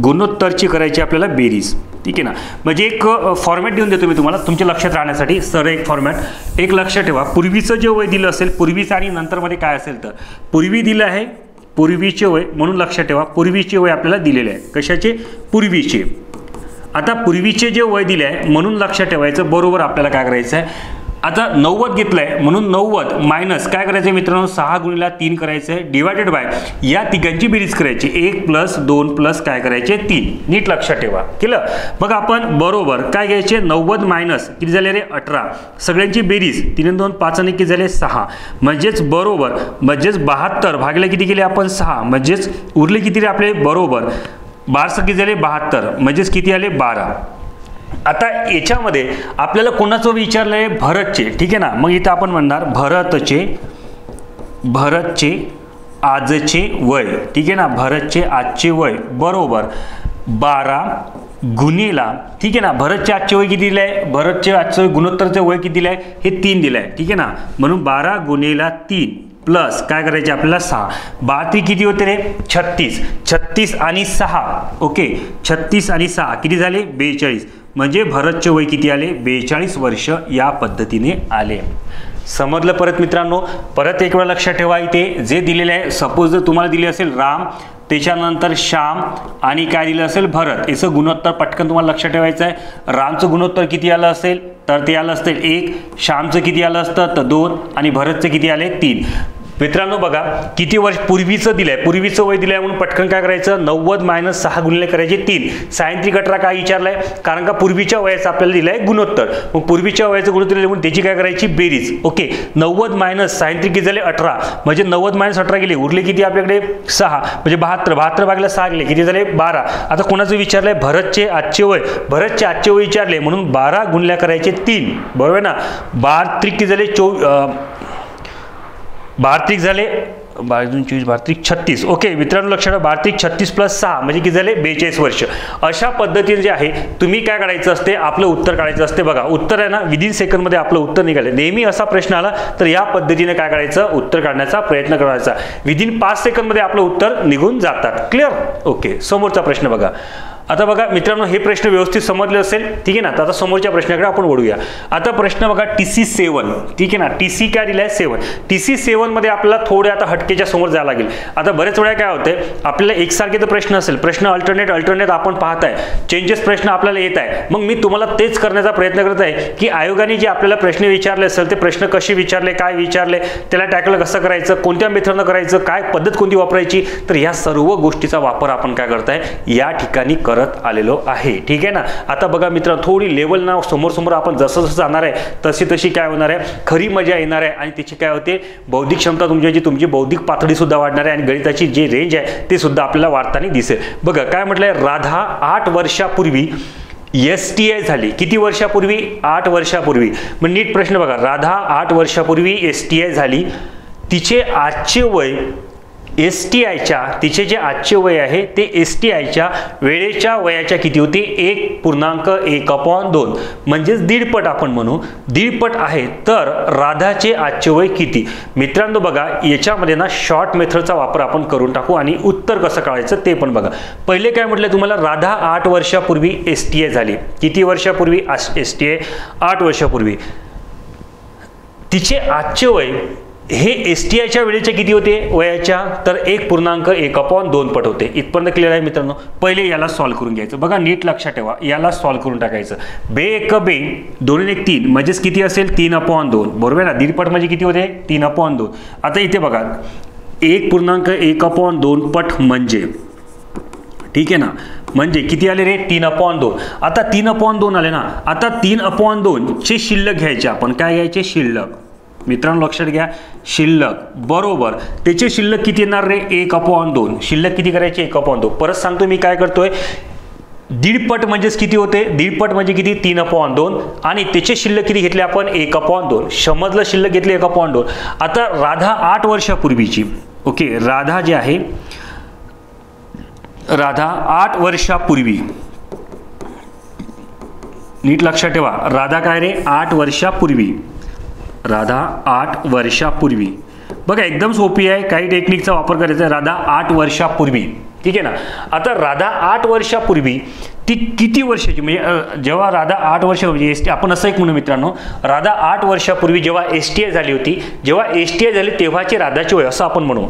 गुणोत्तरची करायची आपल्याला बेरीज ठीक आहे ना. म्हणजे एक फॉर्मॅट देऊन देतो मी तुम्हाला तुमच्या लक्षात राहण्यासाठी. सर एक फॉर्मॅट एक लक्षात ठेवा पूर्वीचं जे वय दिलं असेल पूर्वीचं आणि नंतरमध्ये काय असेल तर पूर्वी दिलं आहे पूर्वीचे वय म्हणून लक्षात ठेवा पूर्वीचे वय आपल्याला दिलेले आहे कशाचे पूर्वीचे. आता पूर्वीचे जे वय दिले आहे म्हणून लक्षात ठेवायचं बरोबर आपल्याला काय करायचं आहे आता 90 घेतलंय म्हणून 90 मायनस काय करायचं मित्रांनो 6 गुणिले 3 करायचं आहे डिवायडेड बाय या तिघांची बेरीज करायची 1 प्लस 2 प्लस काय करायचे 3. नीट लक्षात ठेवा. केलं. मग आपण बरोबर काय घ्यायचे 90 मायनस किती झाले रे 18 सगळ्यांची बेरीज 3 2 5 आणि किती झाले 6 म्हणजेच बरोबर म्हणजेच 72 भागिले किती केले आपण 6 म्हणजेच उरले किती रे आपले बरोबर 12 किती झाले 72 म्हणजेच किती आले 12. आता याच्यामध्ये आपल्याला कोणाचं विचारलंय भरतचे. ठीक आहे ना. मग इथं आपण म्हणणार भरतचे आजचे वय. ठीक आहे ना. भरतचे आजचे वय बरोबर 12 गुणिला ठीक आहे ना. भरतचे आजचे वय किती दिलंय भरतचे आजचे गुणोत्तरचे वय किती दिलंय हे 3 दिलंय. ठीक आहे ना. म्हणून 12 गुणिला 3 प्लस काय करायचे आपल्याला 6 32 किती होते रे 36 36 आणि 6 ओके 36 आणि 6 किती झाले 42 म्हणजे भरतचे वय किती आले 42 वर्ष या पद्धतीने आले. समजलं परत मित्रांनो. परत एक वेळा लक्षात ठेवा इथे जे दिलेले आहे सपोज जर तुम्हाला दिले असेल राम त्याच्यानंतर श्याम आणि काय दिलं असेल भरत याचं गुणोत्तर पटकन तुम्हाला लक्षात ठेवायचं आहे. रामचं गुणोत्तर किती आलं असेल तर ते आलं असतं 1 श्यामचं किती आलं असतं तर 2 आणि भरतचं किती आले 3. मित्रांनो बघा किती वर्ष पूर्वीचं दिलंय पूर्वीचं वय दिलंय म्हणून पटकन काय करायचं 90 मायनस 6 गुणिले करायचे 3. सायंत्रिक 18 काय विचारलंय कारण का पूर्वीच्या वयाचं आपल्याला दिलंय गुणोत्तर मग पूर्वीच्या वयाचं गुणोत्तर दिलं म्हणून त्याची काय करायची बेरीज. ओके 90 मायनस सायंत्रिक किती झाले 18 म्हणजे 90 मायनस 18 गेले उरले किती आपल्याकडे 6 म्हणजे 72 भागिले 6 गेले किती झाले 12. आता कोणाचं विचारलंय भरतचे आजचे वय भरतचे आजचे वय विचारले म्हणून 12 गुणिले करायचे 3 बरोबर ना. 12 किती झाले 32 झाले 22 32 36 ओके मित्रांनो लक्षात 32 36 प्लस 6 म्हणजे किती झाले 42 वर्ष. अशा पद्धतीने जे आहे तुम्ही काय काढायचं असते आपलं उत्तर काढायचं असते. बघा उत्तर आहे ना विदिन सेकंडमध्ये आपलं उत्तर निघाले. नेहमी असा प्रश्न आला तर या पद्धतीने काय करायचं उत्तर काढण्याचा प्रयत्न करायचा. विदिन 5 सेकंडमध्ये आपलं उत्तर निघून जातात. क्लिअर. ओके समोरचा प्रश्न बघा. आता बघा मित्रांनो हे प्रश्न व्यवस्थित समजले असेल. ठीक आहे ना. आता समोरच्या प्रश्नाकडे आपण वळूया. आता प्रश्न बघा TC7 ठीक आहे ना. TC काय दिलाय 7 TC7 मध्ये आपल्याला थोडे आता हटकेच्या समोर जायला लागेल. आता बरेच वेळा काय होते आपल्याला एकसारखे तर प्रश्न असेल प्रश्न अल्टरनेट आपण पाहताय चेंजेस प्रश्न आपल्याला येत आहे. मग मी तुम्हाला तेच करण्याचा प्रयत्न करत आहे की आयोगाने जे आपल्याला प्रश्न विचारले असेल ते प्रश्न कसे विचारले काय विचारले त्याला टॅकल कसं करायचं कोणत्या मेथडनं करायचं काय पद्धत कोणती वापरायची तर ह्या सर्व गोष्टीचा वापर आपण काय करताय या ठिकाणी करत आलेलो आहे. ठीक आहे ना. आता बघा मित्र थोडी लेवल ना समोर आपण जसं जाणार आहे तशी काय होणार आहे खरी मजा येणार आहे आणि त्याची काय होते बौद्धिक क्षमता तुमची बौद्धिक पातळी सुद्धा वाढणार आहे आणि गणिताची जे रेंज आहे ते सुद्धा आपल्याला वाढताना दिसेल. बघा काय म्हटलंय राधा 8 वर्षापूर्वी STI झाली. किती वर्षापूर्वी 8 वर्षापूर्वी. मग नीट प्रश्न बघा राधा 8 वर्षापूर्वी STI झाली. तिचे आजचे वय STIच्या तिचे जे आजचे वय आहे ते STIच्या वेळेच्या वयाच्या किती होते 1.1/2 म्हणजेच दीडपट आपण म्हणू दीडपट आहे. तर राधाचे आजचे वय किती. मित्रांनो बघा याच्यामध्ये ना शॉर्ट मेथडचा वापर आपण करून टाकू आणि उत्तर कसं काढायचं ते पण बघा. पहिले काय म्हटलं तुम्हाला राधा 8 वर्षापूर्वी STI झाली. किती वर्षापूर्वी STI 8 वर्षापूर्वी. तिचे आजचे वय हे STIच्या वेळेच्या किती होते वयाच्या तर 1.1/2 पट होते. इथपर्यंत क्लिअर आहे मित्रांनो. पहिले याला सॉल्व्ह करून घ्यायचं. बघा नीट लक्षात ठेवा याला सॉल्व्ह करून टाकायचं. 2 2 1 3 म्हणजेच किती असेल 3/2 बरोबर ना. दीडपट म्हणजे किती होते 3/2. आता इथे बघा 1.1/2 पट म्हणजे ठीक आहे ना म्हणजे किती आले रे 3/2. आता 3/2 आले ना. आता 3/2 चे शिल्लक घ्यायचे आपण काय घ्यायचे शिल्लक. मित्रांनो लक्षात घ्या शिल्लक बरोबर त्याचे शिल्लक किती येणार रे 1/2. शिल्लक किती करायचे 1/2. परत सांगतो मी काय करतोय दीडपट म्हणजेच किती होते दीडपट म्हणजे किती 3/2 आणि त्याचे शिल्लक किती घेतले आपण 1/2. समजलं शिल्लक घेतले 1/2. आता राधा 8 वर्षापूर्वीची ओके राधा जे आहे राधा 8 वर्षापूर्वी नीट लक्षात ठेवा राधा काय रे 8 वर्षापूर्वी राधा 8 वर्षापूर्वी. बघा एकदम सोपी आहे काही टेक्निकचा वापर करायचा आहे. राधा 8 वर्षापूर्वी ठीक आहे ना. आता राधा 8 वर्षापूर्वी ती किती वर्षाची म्हणजे जेव्हा राधा 8 वर्ष म्हणजे आपण असं एक म्हणू मित्रांनो राधा 8 वर्षापूर्वी जेव्हा STI झाली होती जेव्हा STI झाली तेव्हाची राधाची वय असं आपण म्हणू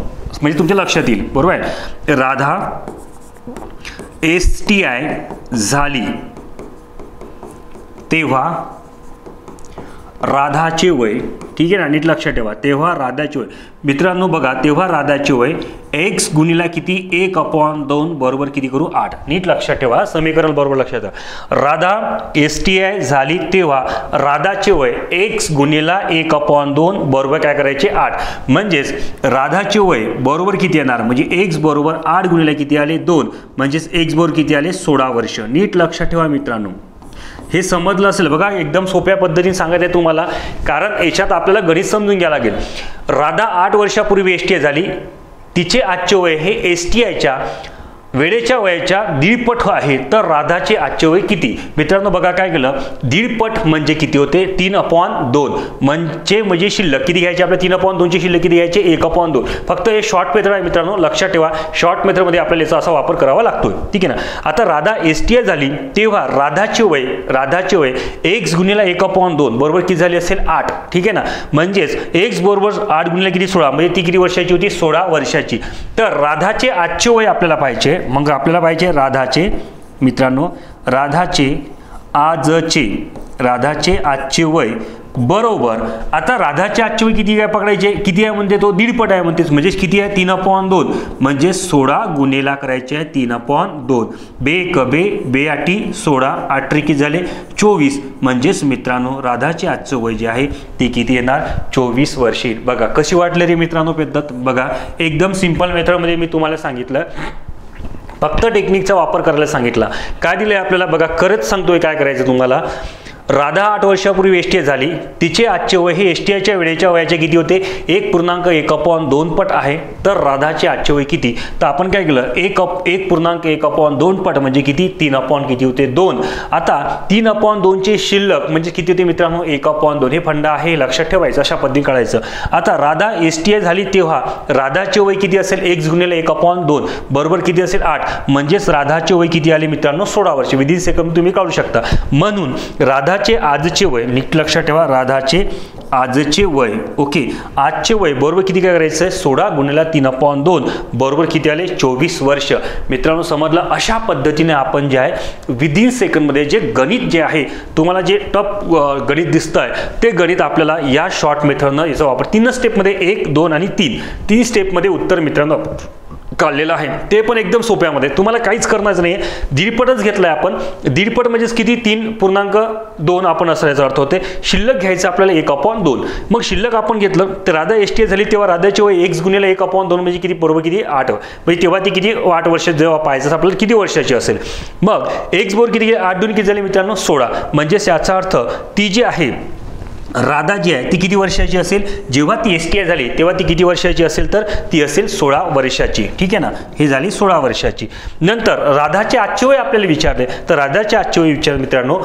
म्हणजे तुमच्या लक्षात येईल बरोबर आहे. राधा STI झाली तेव्हा राधाचे वय, ठीक आहे ना, नीट लक्षात ठेवा, तेव्हा राधाचे वय मित्रांनो बघा, तेव्हा राधाचे वय x गुणिला किती 1/2 बरोबर किती करू 8. नीट लक्षात ठेवा, समीकरण बरोबर लक्षात ठेवा. राधा STI झाली तेव्हा राधाचे वय x गुणिला 1/2 बरोबर काय करायचे 8. म्हणजेच राधाचे वय बरोबर किती येणार, म्हणजे x बरोबर 8 गुणिला किती आले 2, म्हणजेच x बरोबर किती आले 16 वर्ष. नीट लक्षात ठेवा मित्रांनो, हे समजलं असेल बघा, एकदम सोप्या पद्धतीने सांगत आहे तुम्हाला, कारण याच्यात आपल्याला गणित समजून घ्यायला लागेल. राधा 8 वर्षापूर्वी STI झाली, तिचे आजचे वय हे STIच्या वेळेच्या वयाच्या दीडपट आहे, तर राधाचे आजचे वय किती. मित्रांनो बघा काय केलं, दीडपट म्हणजे किती होते 3/2, म्हणजे शिल्लक किती घ्यायचे आपल्या 3/2 ची शिल्लक किती घ्यायचे 1/2. फक्त हे शॉर्ट मेथड आहे मित्रांनो, लक्षात ठेवा, शॉर्ट मेथडमध्ये आपल्याला याचा असा वापर करावा लागतोय, ठीक आहे ना. आता राधा STI झाली तेव्हा राधाचे वय x गुणिला 1/2 बरोबर किती झाली असेल 8, ठीक आहे ना. म्हणजेच x बरोबर 8 गुणिला किती 16, म्हणजे ती किती वर्षाची होती 16 वर्षाची. तर राधाचे आजचे वय आपल्याला पाहिजे, मग आपल्याला पाहिजे राधाचे मित्रांनो, राधाचे आजचे वय बरोबर. आता राधाचे आजचे वय किती काय पकडायचे, किती आहे म्हणते तो दीडपट आहे म्हणते, म्हणजे किती आहे 3/2, म्हणजे 16 गुणिला करायचे आहे 3/2. बे 16, 8 किती झाले 24. म्हणजेच मित्रांनो राधाचे आजचे वय जे आहे ते किती येणार 24 वर्षे. बघा कशी वाटली रे मित्रांनो पद्धत, बघा एकदम सिंपल मेथडमध्ये मी तुम्हाला सांगितलं, फक्त टेक्निकचा वापर करायला सांगितला. काय दिलंय आपल्याला बघा, खरंच सांगतोय काय करायचं तुम्हाला. राधा 8 वर्षापूर्वी STI झाली, तिचे आजचे वय हे STIच्या वेळेच्या वयाचे किती होते 1.1/2 पट आहे, तर राधाचे आजचे वय किती. तर आपण काय केलं 1.1/2 पट म्हणजे किती 3 किती होते 2. आता 3/2 चे शिल्लक म्हणजे किती होते मित्रांनो 1/2. हे फंडा आहे, लक्षात ठेवायचं, अशा पद्धतीने काढायचं. आता राधा STI झाली तेव्हा राधाचे वय किती असेल x गुणिले 1/2 बरोबर किती असेल 8, म्हणजेच राधाचे वय किती आले मित्रांनो 16 वर्ष. विदिन सेकंद तुम्ही काढू शकता. म्हणून राधाचे आजचे वय, नीट लक्षात ठेवा, राधाचे आजचे वय, ओके, आजचे वय बरोबर किती काय करायचं 16 गुणिला 3/2 बरोबर किती आले 24 वर्ष. मित्रांनो समजलं, अशा पद्धतीने आपण जे आहे विदिन सेकंडमध्ये जे गणित जे आहे तुम्हाला जे टफ गणित दिसत आहे ते गणित आपल्याला या शॉर्ट मेथडनं याचा वापर 3 स्टेपमध्ये 1, 2 आणि 3 स्टेपमध्ये उत्तर मित्रांनो काढलेलं आहे, ते पण एकदम सोप्यामध्ये. तुम्हाला काहीच करण्याचं नाही, दीडपटच घेतलाय आपण. दीडपट म्हणजेच किती 3.2 आपण असं याचा अर्थ होते. शिल्लक घ्यायचं आपल्याला 1/2. मग शिल्लक आपण घेतलं तर राधा STI झाली तेव्हा राधाचे वय x गुणिले 1/2 म्हणजे किती बरोबर किती 8, म्हणजे तेव्हा ती किती 8 वर्ष जेव्हा पाहायचं आपल्याला किती वर्षाची असेल. मग x बरोबर किती 8 2 किती झाले मित्रांनो 16, म्हणजे याचा अर्थ ती जी आहे राधा जी आहे ती किती वर्षाची असेल, जेव्हा ती STI झाली तेव्हा ती किती वर्षाची असेल, तर ती असेल 16 वर्षाची, ठीक आहे ना. हे झाली 16 वर्षाची. नंतर राधाचे आजचे वय आपल्याला विचारले, तर राधाचे आजचे वय विचार मित्रांनो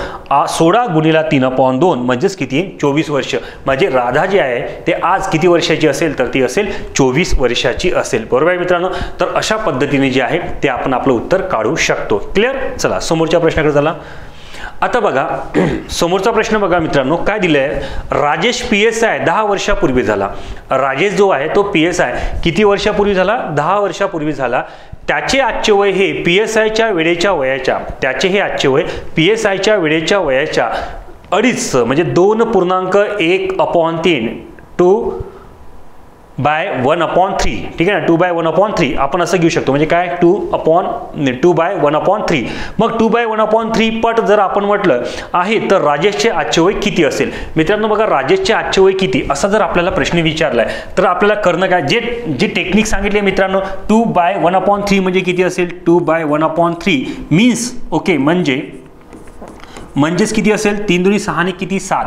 16 गुणिला 3/2 म्हणजेच किती 24 वर्ष. म्हणजे राधा जी आहे ते आज किती वर्षाची असेल, तर ती असेल 24 वर्षाची असेल. बरोबर आहे मित्रांनो. तर अशा पद्धतीने जे आहे ते आपण आपलं उत्तर काढू शकतो. क्लिअर. चला समोरच्या प्रश्नाकडे चला. आता बघा समोरचा प्रश्न बघा मित्रांनो, काय दिलंय, राजेश PSI 10 वर्षापूर्वी झाला. राजेश जो आहे तो PSI किती वर्षापूर्वी झाला 10 वर्षापूर्वी झाला. त्याचे आजचे वय हे PSIच्या वेळेच्या वयाच्या, त्याचे हे आजचे वय PSIच्या वेळेच्या वयाच्या 2.5 म्हणजे 2.1/3 2/1/3, ठीक आहे ना. 2/1/3 आपण असं घेऊ शकतो, म्हणजे काय 2/1/3. मग 2/1/3 पट जर आपण म्हटलं आहे तर राजेशचे आजचे वय किती असेल. मित्रांनो बघा राजेशचे आजचे वय किती असा जर आपल्याला प्रश्न विचारलाय तर आपल्याला करणं काय, जे टेक्निक सांगितले मित्रांनो 2/1/3 म्हणजे किती असेल 2/1/3 मीन्स ओके, म्हणजेच किती असेल 3 दूनी 6 ने किती 7,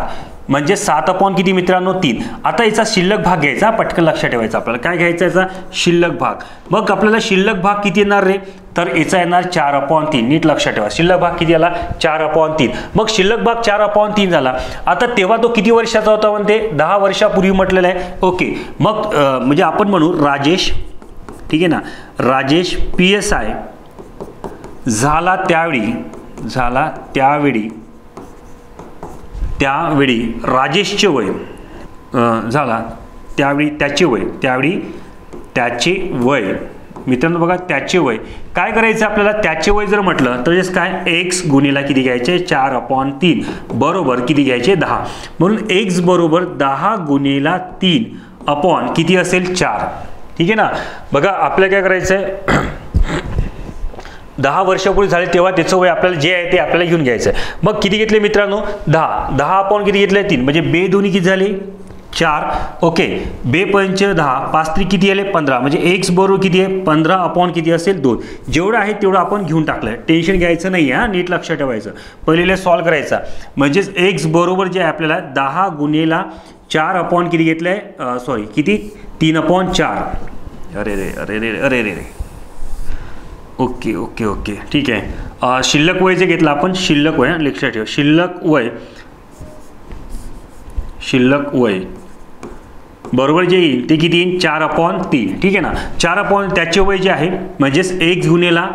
म्हणजे 7 किती मित्रांनो 3. आता याचा शिल्लक भाग घ्यायचा, पटकन लक्षात ठेवायचा आपल्याला. काय घ्यायचा याचा शिल्लक भाग. मग आपल्याला शिल्लक भाग किती येणार रे, तर याचा येणार 4/3. नीट लक्षात ठेवा, शिल्लक भाग किती आला 4/3. मग शिल्लक भाग 4/3 झाला. आता तेव्हा तो किती वर्षाचा होता म्हणते 10 वर्षापूर्वी म्हटलेला आहे. ओके, मग म्हणजे आपण म्हणू राजेश, ठीक आहे ना, राजेश PSI झाला त्यावेळी राजेशचे वय झाला त्यावेळी त्याचे वय मित्रांनो बघा त्याचे वय काय करायचं आपल्याला, त्याचे वय जर म्हटलं तर काय x गुणिला किती घ्यायचे 4/3 बरोबर किती घ्यायचे 10. म्हणून x बरोबर 10 गुणिला 3 अपॉन किती असेल 4. ठीक आहे ना. बघा आपल्याला काय करायचं आहे 10 वर्षापूर्वी झाले तेव्हा त्याचं वय आपल्याला जे आहे ते आपल्याला घेऊन घ्यायचं आहे. मग किती घेतले मित्रांनो 10 अपॉन किती घेतले 3 म्हणजे बे दोन्ही किती झाले 4. ओके, बे 5 10 5 3 किती आले 15 म्हणजे x बरोबर किती आहे 15 अपॉन किती असेल 2. जेवढं आहे तेवढं आपण घेऊन टाकलं. टेन्शन घ्यायचं नाही आहे, नीट लक्षात ठेवायचं. पहिलेला सॉल्व करायचा म्हणजेच x बरोबर जे आहे आपल्याला 10 गुणिला 4 अपॉन किती घेतलं आहे सॉरी किती 3/4. अरे रे अरे रे अरे रे. ओके ओके ओके ठीक आहे. शिल्लक वय जे घेतलं आपण शिल्लक वय लक्षात ठेवा. शिल्लक वय बरोबर जे येईल ते किती येईल 4/3. ठीक आहे ना. 4 त्याचे वय जे आहे म्हणजेच x गुणिला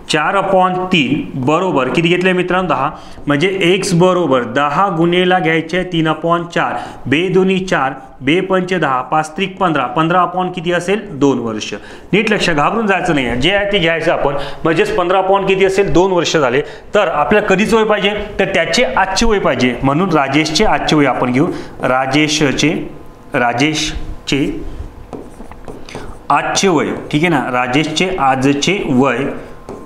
4/3 बरोबर किती घेतले मित्रांनो 10 म्हणजे x बरोबर 10 गुणिला घ्यायचे 3/4 बे दोन्ही 4 बे 5 10 5 3 15 15 अपॉन किती असेल 2 वर्ष. नीट लक्ष घाबरून जायचं नाही आहे, जे आहे ते घ्यायचं आपण. म्हणजेच 15 अपॉन किती असेल 2 वर्ष झाले. तर आपल्याला कधीच वय पाहिजे तर त्याचे आजचे वय पाहिजे म्हणून राजेशचे आजचे वय आपण घेऊ. राजेशचे आजचे वय ठीक आहे ना. राजेशचे आजचे वय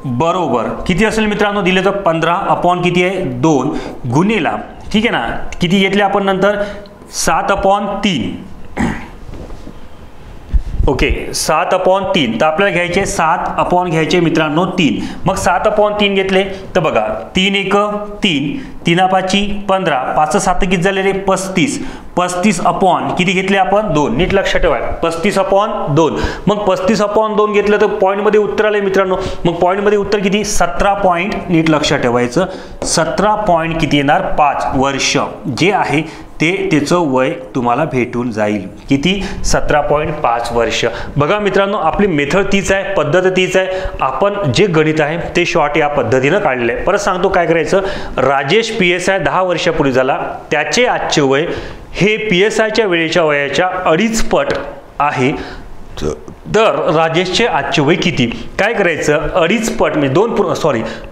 बरोबर किती असेल मित्रांनो दिले तर 15 अपॉन किती आहे 2 गुणिला ठीक आहे ना किती घेतले आपण नंतर 7/3. ओके 7/3 तर आपल्याला घ्यायचे 7 अपॉन घ्यायचे मित्रांनो 3. मग 7/3 घेतले तर बघा 3 1 3 3/5 15 5 7 किती झालेले 35 अपॉन किती घेतले आपण 2. नीट लक्षात ठेवा 35/2. मग 35/2 घेतलं तर पॉईंटमध्ये उत्तर आले मित्रांनो. मग पॉईंटमध्ये उत्तर किती 17 पॉईंट. नीट लक्षात ठेवायचं 17 पॉईंट किती येणार 5 वर्ष जे आहे ते त्याचं वय तुम्हाला भेटून जाईल. किती 17.5 वर्ष. बघा मित्रांनो आपली मेथड तीच आहे, पद्धत तीच आहे. आपण जे गणित आहे ते शॉर्ट या पद्धतीनं काढलेलं आहे. परत सांगतो काय करायचं. राजेश PSI 10 वर्षापूर्वी झाला, त्याचे आजचे वय हे PSIच्या वेळेच्या वयाच्या 2.5 पट आहे. तर राजेशचे आजचे वय किती. काय करायचं 2.5 पट म्हणजे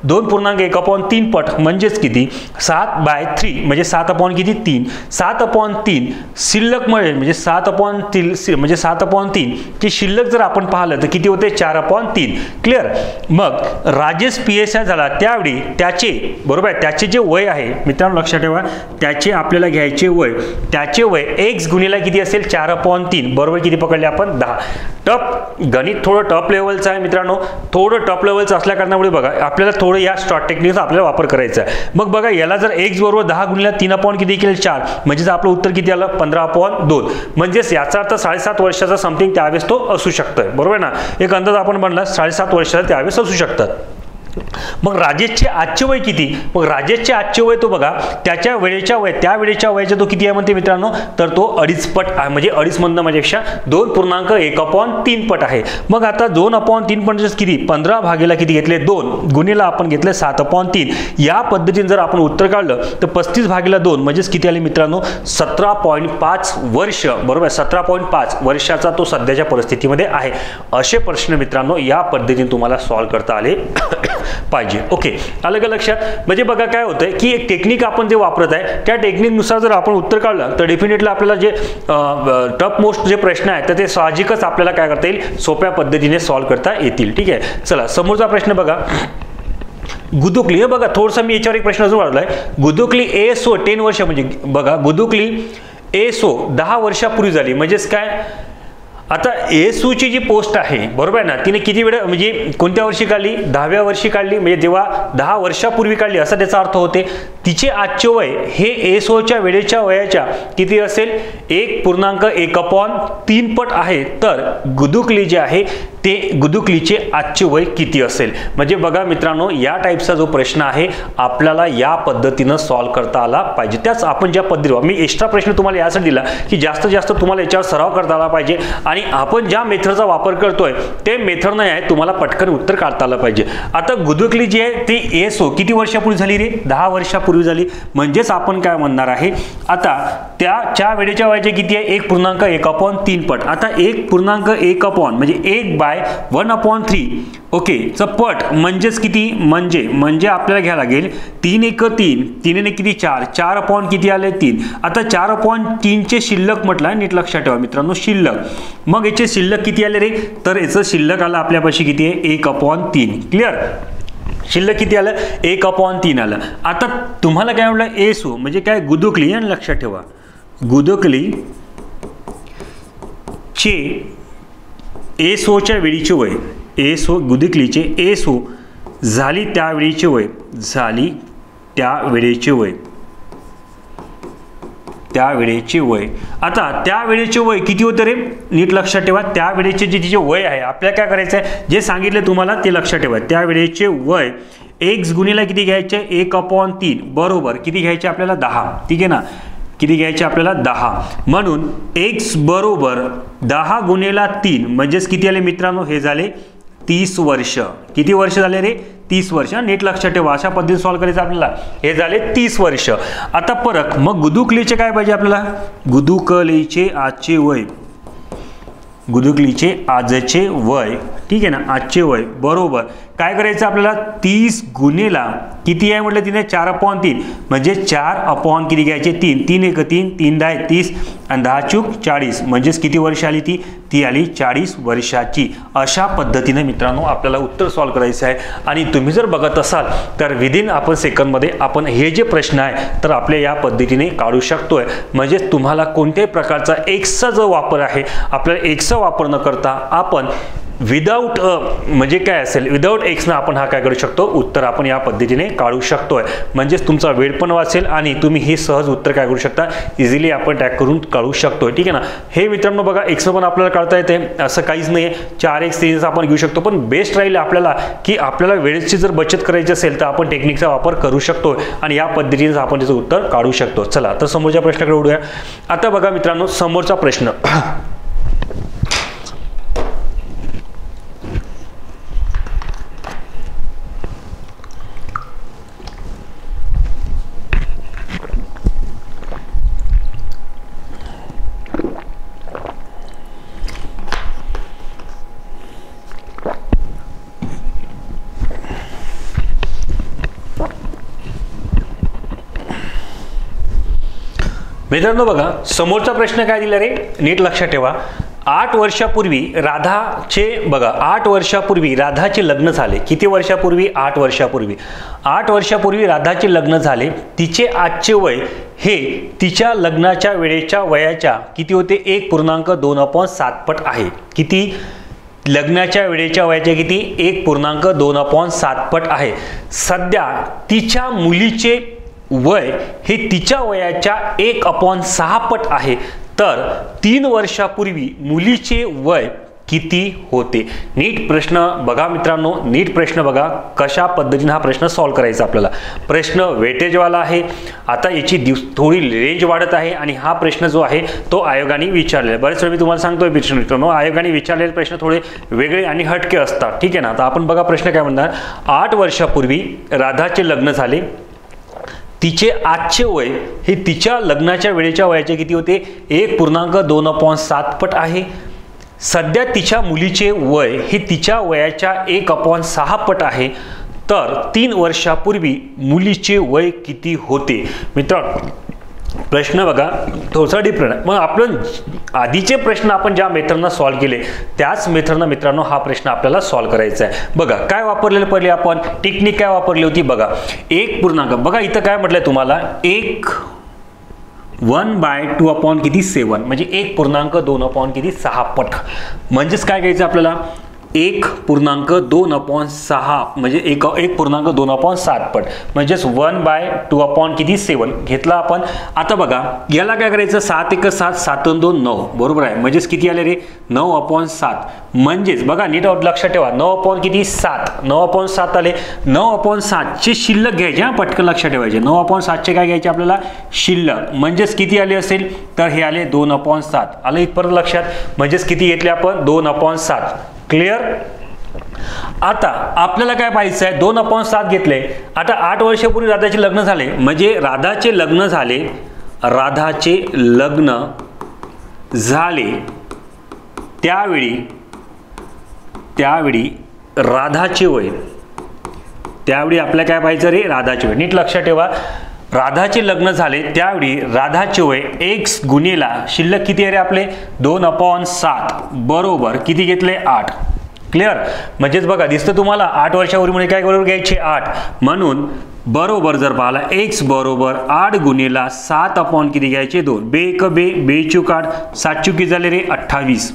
2.1/3 पट म्हणजेच किती 7/3 म्हणजे 7 किती 3 7/3 शिल्लक म्हणजे 7/3 म्हणजे 7/3 ची शिल्लक जर आपण पाहिलं तर किती होते 4/3. क्लिअर. मग राजेश PSI झाला त्यावेळी त्याचे बरोबर आहे त्याचे जे वय आहे मित्रांनो लक्षात ठेवा त्याचे आपल्याला घ्यायचे वय त्याचे वय x गुणिला किती असेल 4/3 बरोबर किती पकडले आपण 10. टफ गणित थोडं टफ लेवलचं आहे मित्रांनो. थोडं टफ लेवलचं असल्या कारणामुळे बघा आपल्याला थोडं या शॉर्ट टेक्निकचा आपल्याला वापर करायचा आहे. मग बघा याला जर x बरोबर 10 गुणिला 3 किती केलं 4 म्हणजे आपलं उत्तर किती आलं 15/2 म्हणजेच याचा अर्थ 7.5 वर्षाचा समथिंग त्यावेळेस तो असू शकतोय. बरोबर ना. एक अंदाज आपण म्हणला 7.5 वर्षाचा त्यावेळेस असू शकतात. मग राजेशचे आजचे वय किती. मग राजेशचे आजचे वय तो बघा त्या वेळेच्या वयाचा तो किती आहे म्हणते मित्रांनो तर तो 2.5 पट आहे. म्हणजे 2.5 म्हणणं माझ्यापेक्षा 2.1/3 पट आहे. मग आता 2/3 म्हणजे किती 15 भागेला किती घेतले 2 गुणिला आपण घेतले 7/3. या पद्धतीने जर आपण उत्तर काढलं तर 35/2 म्हणजेच किती आले मित्रांनो 17.5 वर्ष. बरोबर 17.5 वर्षाचा तो सध्याच्या परिस्थितीमध्ये आहे. असे प्रश्न मित्रांनो या पद्धतीने तुम्हाला सॉल्व्ह करता आले पाहिजे. ओके आलं का लक्षात. म्हणजे बघा काय होतंय की एक टेक्निक आपण जे वापरत आहे त्या टेक्निकनुसार जर आपण उत्तर काढलं तर डेफिनेटली आपल्याला जे टफ मोस्ट जे प्रश्न आहेत तर ते साहजिकच आपल्याला काय करता येईल सोप्या पद्धतीने सॉल्व्ह करता येतील. ठीक आहे. चला समोरचा प्रश्न बघा. गुदुकली हे बघा थोडंसं मी याच्यावर एक प्रश्न अजून वाढलाय. गुदुकली ASO 10 वर्ष म्हणजे बघा गुदुकली ASO 10 वर्षापूर्वी झाली म्हणजेच काय आता ASO ची जी पोस्ट आहे बरोबर आहे ना तिने किती वेळ म्हणजे कोणत्या वर्षी काढली 10व्या वर्षी काढली म्हणजे जेव्हा 10 वर्षापूर्वी काढली असा त्याचा अर्थ होते. तिचे आजचे वय हे ASOच्या वेळेच्या वयाच्या किती असेल 1.1/3 पट आहे. तर गुदुकली जे आहे ते गुदुकलीचे आजचे वय किती असेल. म्हणजे बघा मित्रांनो या टाईपचा जो प्रश्न आहे आपल्याला या पद्धतीनं सॉल्व्ह करता आला पाहिजे. त्याच आपण ज्या पद्धतीने मी एक्स्ट्रा प्रश्न तुम्हाला यासाठी दिला की जास्तीत जास्त तुम्हाला याच्यावर सराव करता आला पाहिजे आणि आपण ज्या मेथडचा वापर करतोय ते मेथड नाही आहे तुम्हाला पटकन उत्तर काढता आलं पाहिजे. आता गुदुकली जी आहे ती ASO किती वर्षापूर्वी झाली रे 10 वर्षापूर्वी वर्षापूर्वी झाली, म्हणजेच आपण काय म्हणणार आहे आता त्याच्या वेळेच्या वयाचे किती आहे 1.1/3 पट. आता 1.1 म्हणजे 1/1/3 ओके च पट म्हणजेच किती म्हणजे आपल्याला घ्यायला लागेल 3 × 3 3 किती 4 अपॉन किती आले 3. आता 4/3 चे शिल्लक म्हटलं नीट लक्षात ठेवा मित्रांनो शिल्लक. मग याचे शिल्लक किती आले रे तर याचं शिल्लक आलं आपल्यापाशी किती आहे 1/3. क्लिअर. शिल्लक किती आलं 1/3 आलं. आता तुम्हाला काय म्हटलं एसओ म्हणजे काय गुदुकली आणि लक्षात ठेवा गुदुकली चे एसओच्या वेळीचे वय एसओ गुदुकलीचे एसओ झाली त्यावेळीचे वय त्यावेळेचे वय. आता त्यावेळेचे वय किती होतं रे नीट लक्षात ठेवा. त्यावेळेचे जे तिचे वय आहे आपल्याला काय करायचं आहे जे सांगितलं तुम्हाला ते लक्षात ठेवा. त्यावेळेचे वय x गुणिले किती घ्यायचे 1/3 बरोबर किती घ्यायचे आपल्याला 10. ठीक आहे ना किती घ्यायचे आपल्याला 10. म्हणून x बरोबर 10 गुणिले 3 म्हणजेच किती आले मित्रांनो हे झाले 30 वर्ष. किती वर्ष झाले रे 30 वर्ष. नीट लक्षात ठेवा अशा पद्धतीने सॉल्व्ह करायचं आपल्याला. हे झाले 30 वर्ष. आता परत मग गुदुकलीचे काय पाहिजे आपल्याला गुदुकलीचे आजचे वय ठीक आहे ना आजचे वय बरोबर काय करायचं आपल्याला 30 गुणिले किती आहे म्हटलं तिने 4/3 म्हणजे 4 किती घ्यायचे 3 3 × 3 3 × 30 आणि 10 × 40 म्हणजेच किती वर्ष आली ती आली 40 वर्षाची. अशा पद्धतीने मित्रांनो आपल्याला उत्तर सॉल्व्ह करायचं आहे. आणि तुम्ही जर बघत असाल तर विदिन आपण सेकंदमध्ये आपण हे जे प्रश्न आहे तर आपल्या या पद्धतीने काढू शकतोय. म्हणजे तुम्हाला कोणत्याही प्रकारचा एक्सचा जो वापर आहे आपल्याला एक्सचा वापर न करता आपण विदाउट म्हणजे काय असेल विदाउट एक्स ना आपण हा काय करू शकतो उत्तर आपण या पद्धतीने काढू शकतोय. म्हणजेच तुमचा वेळ पण वाचेल आणि तुम्ही हे सहज उत्तर काय करू शकता इझिली आपण टॅग करून काढू शकतो. ठीक आहे ना. हे मित्रांनो बघा एक्स पण आपल्याला काढता येते असं काहीच नाही आहे 4x 3x आपण घेऊ शकतो. पण बेस्ट राहील आपल्याला की आपल्याला वेळेची जर बचत करायची असेल तर आपण टेक्निकचा वापर करू शकतो आणि या पद्धतीने आपण त्याचं उत्तर काढू शकतो. चला तर समोरच्या प्रश्नाकडे वळूया. आता बघा मित्रांनो समोरचा प्रश्न मित्रांनो बघा समोरचा प्रश्न काय दिला रे नीट लक्षात ठेवा. 8 वर्षापूर्वी राधाचे लग्न झाले. किती वर्षापूर्वी 8 वर्षापूर्वी 8 वर्षापूर्वी राधाचे लग्न झाले. तिचे आजचे वय हे तिच्या लग्नाच्या वेळेच्या वयाच्या किती होते 1.2/7 पट आहे. किती लग्नाच्या वेळेच्या वयाच्या किती 1.2/7 पट आहे. सध्या तिच्या मुलीचे वय हे तिच्या वयाच्या 1/6 पट आहे. तर 3 वर्षापूर्वी मुलीचे वय किती होते. नीट प्रश्न बघा मित्रांनो नीट प्रश्न बघा कशा पद्धतीने हा प्रश्न सॉल्व्ह करायचा आपल्याला. प्रश्न वेटेजवाला आहे. आता याची थोडी रेंज वाढत आहे आणि हा प्रश्न जो आहे तो आयोगाने विचारलेला. बरेच वेळ मी तुम्हाला सांगतोय मित्रांनो आयोगाने विचारलेले प्रश्न थोडे वेगळे आणि हटके असतात. ठीक आहे ना. आता आपण बघा प्रश्न काय म्हणणार. 8 वर्षापूर्वी राधाचे लग्न झाले. तिचे आजचे वय हे तिच्या लग्नाच्या वेळेच्या वयाचे किती होते 1.2/7 पट आहे. सध्या तिच्या मुलीचे वय हे तिच्या वयाच्या 1/6 पट आहे. तर 3 वर्षापूर्वी मुलीचे वय किती होते. मित्रांनो प्रश्न बघा थोडासा डिफरंट. मग आपण आधीचे प्रश्न आपण ज्या मेथडनं सॉल्व्ह केले त्याच मेथडनं मित्रांनो हा प्रश्न आपल्याला सॉल्व्ह करायचा आहे. बघा काय वापरलेलं पहिले आपण टेक्निक काय वापरली होती बघा 1. बघा इथं काय म्हटलंय तुम्हाला 1/2 किती 7 म्हणजे 1.2/6 पट. म्हणजेच काय घ्यायचं आपल्याला 1.2/6 म्हणजे 1.2/7 पट म्हणजेच 1/2 किती 7 घेतला आपण. आता बघा याला काय करायचं 7 × 7 7 × 2 9 बरोबर आहे. म्हणजेच किती आले रे 9/7. म्हणजेच बघा नीट लक्षात ठेवा 9 किती 7 9/7 आले. 9/7 चे शिल्लक घ्यायचे हा पटकन लक्षात ठेवायचे. 9/7 चे काय घ्यायचे आपल्याला शिल्लक. म्हणजेच किती आले असेल तर हे आले 2/7 आलं इथपर्यंत लक्षात. म्हणजेच किती घेतले आपण 2/7. क्लिअर. आता आपल्याला काय पाहिजे आहे, 2/7 घेतले. आता 8 वर्षापूर्वी राधाचे लग्न झाले, म्हणजे राधाचे लग्न झाले त्यावेळी राधाचे वय, त्यावेळी आपल्याला काय पाहिजे रे, राधाचे वय. नीट लक्षात ठेवा, राधाचे लग्न झाले त्यावेळी राधाचे वय x गुणिला शिल्लक किती आहे रे आपले 2/7 बरोबर किती घेतले 8. क्लिअर. म्हणजेच बघा दिसतं तुम्हाला 8 वर्षापूर्वी म्हणजे काय बरोबर घ्यायचे 8. म्हणून बरोबर जर पाहिला x बरोबर 8 गुणिला 7 किती घ्यायचे 2. बे 1 8 7 किती झाले रे 28.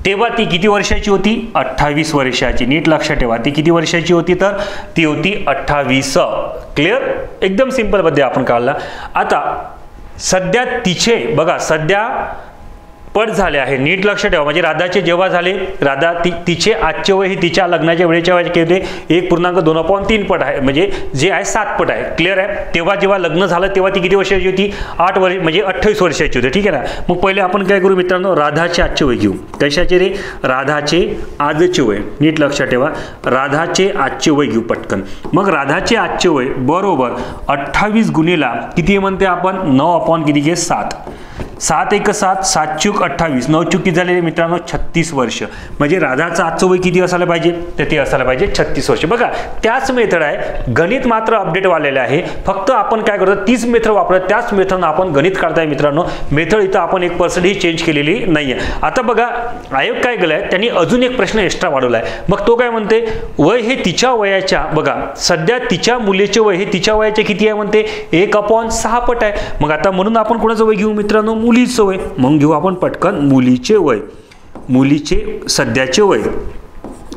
तेव्हा ती किती वर्षाची होती 28 वर्षाची. नीट लक्षात ठेवा ती किती वर्षाची होती, तर ती होती 28. क्लिअर. एकदम सिंपल पद्धती आपण काढला. आता सध्या तिचे बघा सध्या पट झाले आहे. नीट लक्षात ठेवा, म्हणजे राधाचे जेव्हा झाले तिचे आजचे वय हे तिच्या लग्नाच्या वेळेच्या वयाचे होते 1.2/3 पट आहे, म्हणजे जे आहे 7 पट आहे. क्लिअर आहे. तेव्हा जेव्हा लग्न झालं तेव्हा ती किती वर्षाची होती 8 वर्ष म्हणजे 28 वर्षाची होती. ठीक आहे ना. मग पहिले आपण काय करू मित्रांनो, राधाचे आजचे वय घेऊ. कशाचे रे, राधाचे आजचे वय. नीट लक्षात ठेवा, राधाचे आजचे वय घेऊ पटकन. मग राधाचे आजचे वय बरोबर 28 गुणिला किती म्हणते आपण 9 किती घे 7. 7 1 7 7 चूक 28 9 चूक किती झाले मित्रांनो 36 वर्ष. म्हणजे राधाचं आजचं वय किती असायला पाहिजे, तर ते असायला पाहिजे 36 वर्ष. बघा त्याच मेथड आहे, गणित मात्र अपडेट वालेले आहे. फक्त आपण काय करतो तीच मेथड वापरत, त्याच मेथडनं आपण गणित काढताय मित्रांनो. मेथड इथं आपण 1% ही चेंज केलेली नाहीये. आता बघा आयोग काय केलंय, त्यांनी अजून एक प्रश्न एक्स्ट्रा वाढवलाय. मग तो काय म्हणते, वय हे तिच्या वयाच्या बघा सध्या तिच्या मुलीचे वय हे तिच्या वयाचे किती आहे म्हणते 1/6 पट आहे. मग आता म्हणून आपण कोणाचं वय घेऊ मित्रांनो, मुलीचं वय. मग घेऊ आपण पटकन मुलीचे वय, मुलीचे सध्याचे वय.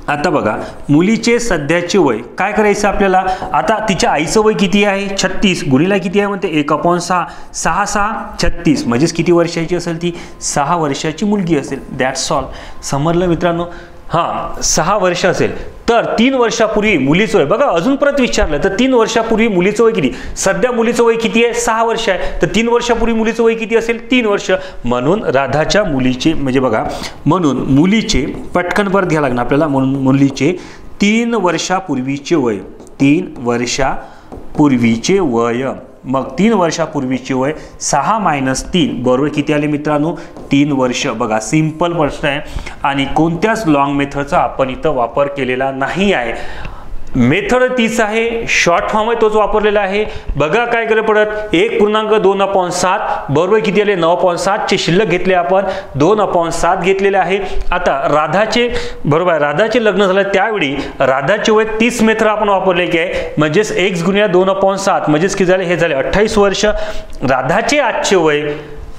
आता बघा मुलीचे सध्याचे वय काय करायचं आपल्याला, आता तिच्या आईचं वय किती आहे 36 गुणिला किती आहे म्हणते 1/6 6 6 36 म्हणजेच किती वर्षाची असेल ती 6 वर्षाची मुलगी असेल. That's all. समजलं मित्रांनो. हां 6 वर्ष असेल तर 3 वर्षापूर्वी मुलीचं वय बघा, अजून परत विचारलं तर 3 वर्षापूर्वी मुलीचं वय किती, सध्या मुलीचं वय किती आहे 6 वर्ष आहे, तर 3 वर्षापूर्वी मुलीचं वय किती असेल 3 वर्ष. म्हणून राधाच्या मुलीचे म्हणजे बघा म्हणून मुलीचे पटकन परत घ्यायला लागणार आपल्याला. म्हणून मुलीचे 3 वर्षापूर्वीचे वय, 3 वर्षापूर्वीचे वय. मग 3 वर्षापूर्वीचे वय 6 - 3 बरोबर किती आले मित्रांनो 3 वर्ष. बघा सिंपल प्रश्न आहे आणि कोणत्याच लॉंग मेथडचा आपण इथं वापर केलेला नाही आहे. मेथड तीच आहे, शॉर्ट फॉर्म आहे तोच वापरलेला आहे. बघा काय केलं पडत 1.2/7 बरोबर किती आले 9/7 चे शिल्लक घेतले आपण 2/7 घेतलेले आहे. आता राधाचे बरोबर राधाचे लग्न झालं त्यावेळी राधाचे वय 30 मेथड आपण वापरले की आहे, म्हणजेच x गुणिले 2/7 म्हणजेच किती झाले हे झाले 28 वर्ष. राधाचे आजचे वय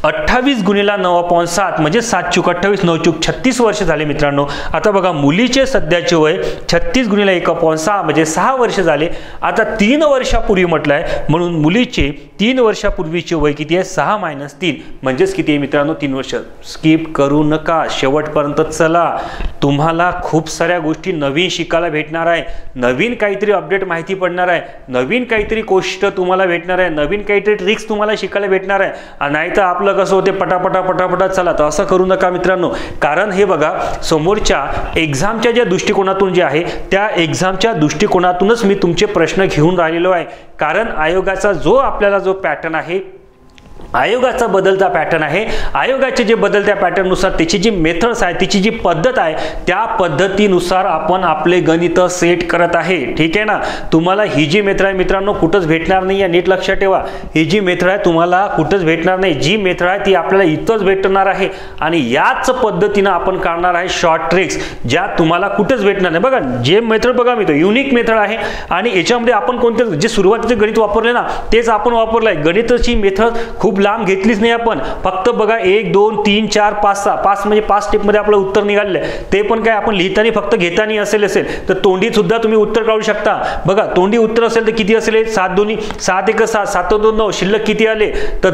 28 गुणिला 9/7 म्हणजे 7 चूक 28 9 चूक 36 वर्ष झाले मित्रांनो. आता बघा मुलीचे सध्याचे वय 36 गुणिला 1/6 म्हणजे 6 वर्ष झाले. आता 3 वर्षापूर्वी म्हटलंय म्हणून मुलीचे 3 वर्षापूर्वीचे वय किती आहे 6 - 3 म्हणजेच किती आहे मित्रांनो 3 वर्ष. स्किप करू नका, शेवटपर्यंत चला. तुम्हाला खूप साऱ्या गोष्टी नवीन शिकायला भेटणार आहे, नवीन काहीतरी अपडेट माहिती पडणार आहे, नवीन काहीतरी गोष्ट तुम्हाला भेटणार आहे, नवीन काहीतरी ट्रिक्स तुम्हाला शिकायला भेटणार आहे. नाही तर आपलं कसं होते पटापटा चला, तर असं करू नका मित्रांनो. कारण हे बघा समोरच्या एक्झामच्या ज्या दृष्टिकोनातून जे आहे त्या एक्झामच्या दृष्टिकोनातूनच मी तुमचे प्रश्न घेऊन राहिलेलो आहे. कारण आयोगाचा जो आपल्याला जो पॅटर्न आहे, आयोगाचा बदलता पॅटर्न आहे, आयोगाचे जे बदलत्या पॅटर्ननुसार त्याची जी मेथड्स आहे, त्याची जी पद्धत आहे त्या पद्धतीनुसार आपण आपले गणित सेट करत आहे. ठीक आहे ना. तुम्हाला ही जी मेथड आहे मित्रांनो कुठंच भेटणार नाही आहे. नीट लक्षात ठेवा, ही जी मेथड आहे तुम्हाला कुठंच भेटणार नाही. जी मेथड आहे ती आपल्याला इथंच भेटणार आहे आणि याच पद्धतीनं आपण काढणार आहे शॉर्ट ट्रिक्स ज्या तुम्हाला कुठंच भेटणार नाही. बघा जे मेथड बघा मी तो युनिक मेथड आहे आणि याच्यामध्ये आपण कोणते जे सुरुवातीचे गणित वापरले ना तेच आपण वापरलं आहे. गणिताची मेथड खूप लांब घेतलीच नाही आपण. फक्त बघा 1 2 3 4 5 6 5 म्हणजे 5 स्टेप मध्ये आपलं उत्तर निघाले. ते पण काय आपण लिहिताना फक्त घेताना असेल तर तोंडी सुद्धा तुम्ही उत्तर काढू शकता. बघा तोंडी उत्तर असेल तर किती असेल 7 2 7 1 7 7 2 9 शिल्लक किती आले तर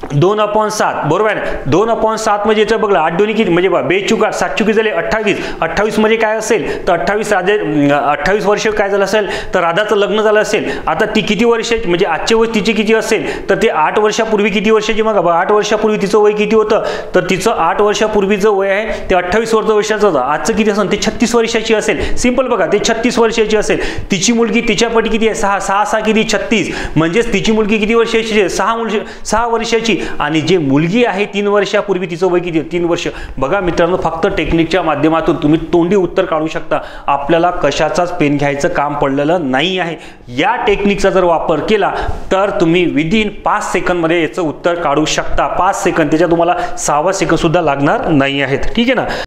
2/7 बरोबर आहे ना. 2/7 म्हणजे याचं बघा 8 दोन्ही किती म्हणजे बघा 42 7 चुकी झाले 28 म्हणजे काय असेल तर 28 वर्ष काय झालं असेल तर राधाचं लग्न झालं असेल. आता ती किती वर्षाची म्हणजे आजचे वय तिची किती असेल तर ते 8 वर्षापूर्वी किती वर्षाची मग 8 वर्षापूर्वी तिचं वय किती होतं तर तिचं 8 वर्षापूर्वीचं वय आहे ते 28 वर्षाचं होतं. आजचं किती असेल ते 36 वर्षाची असेल. सिंपल बघा ते 36 वर्षाची असेल. तिची मुलगी तिच्यापटी किती आहे 6 किती 36 म्हणजेच तिची मुलगी किती वर्षाची आहे 6 वर्षाची आणि जे मुलगी आहे 3 वर्षापूर्वी तिचं वय किती 3 वर्ष. बघा मित्रांनो फक्त टेक्निकच्या माध्यमातून तुम्ही तोंडी उत्तर काढू शकता. आपल्याला कशाचाच पेन घ्यायचं काम पडलेलं नाही आहे. या टेक्निकचा जर वापर केला तर तुम्ही विदिन 5 सेकंदमध्ये याचं उत्तर काढू शकता. 5 सेकंद त्याच्यात तुम्हाला 6वा सेकंद सुद्धा लागणार नाही आहेत. ठीक आहे ना.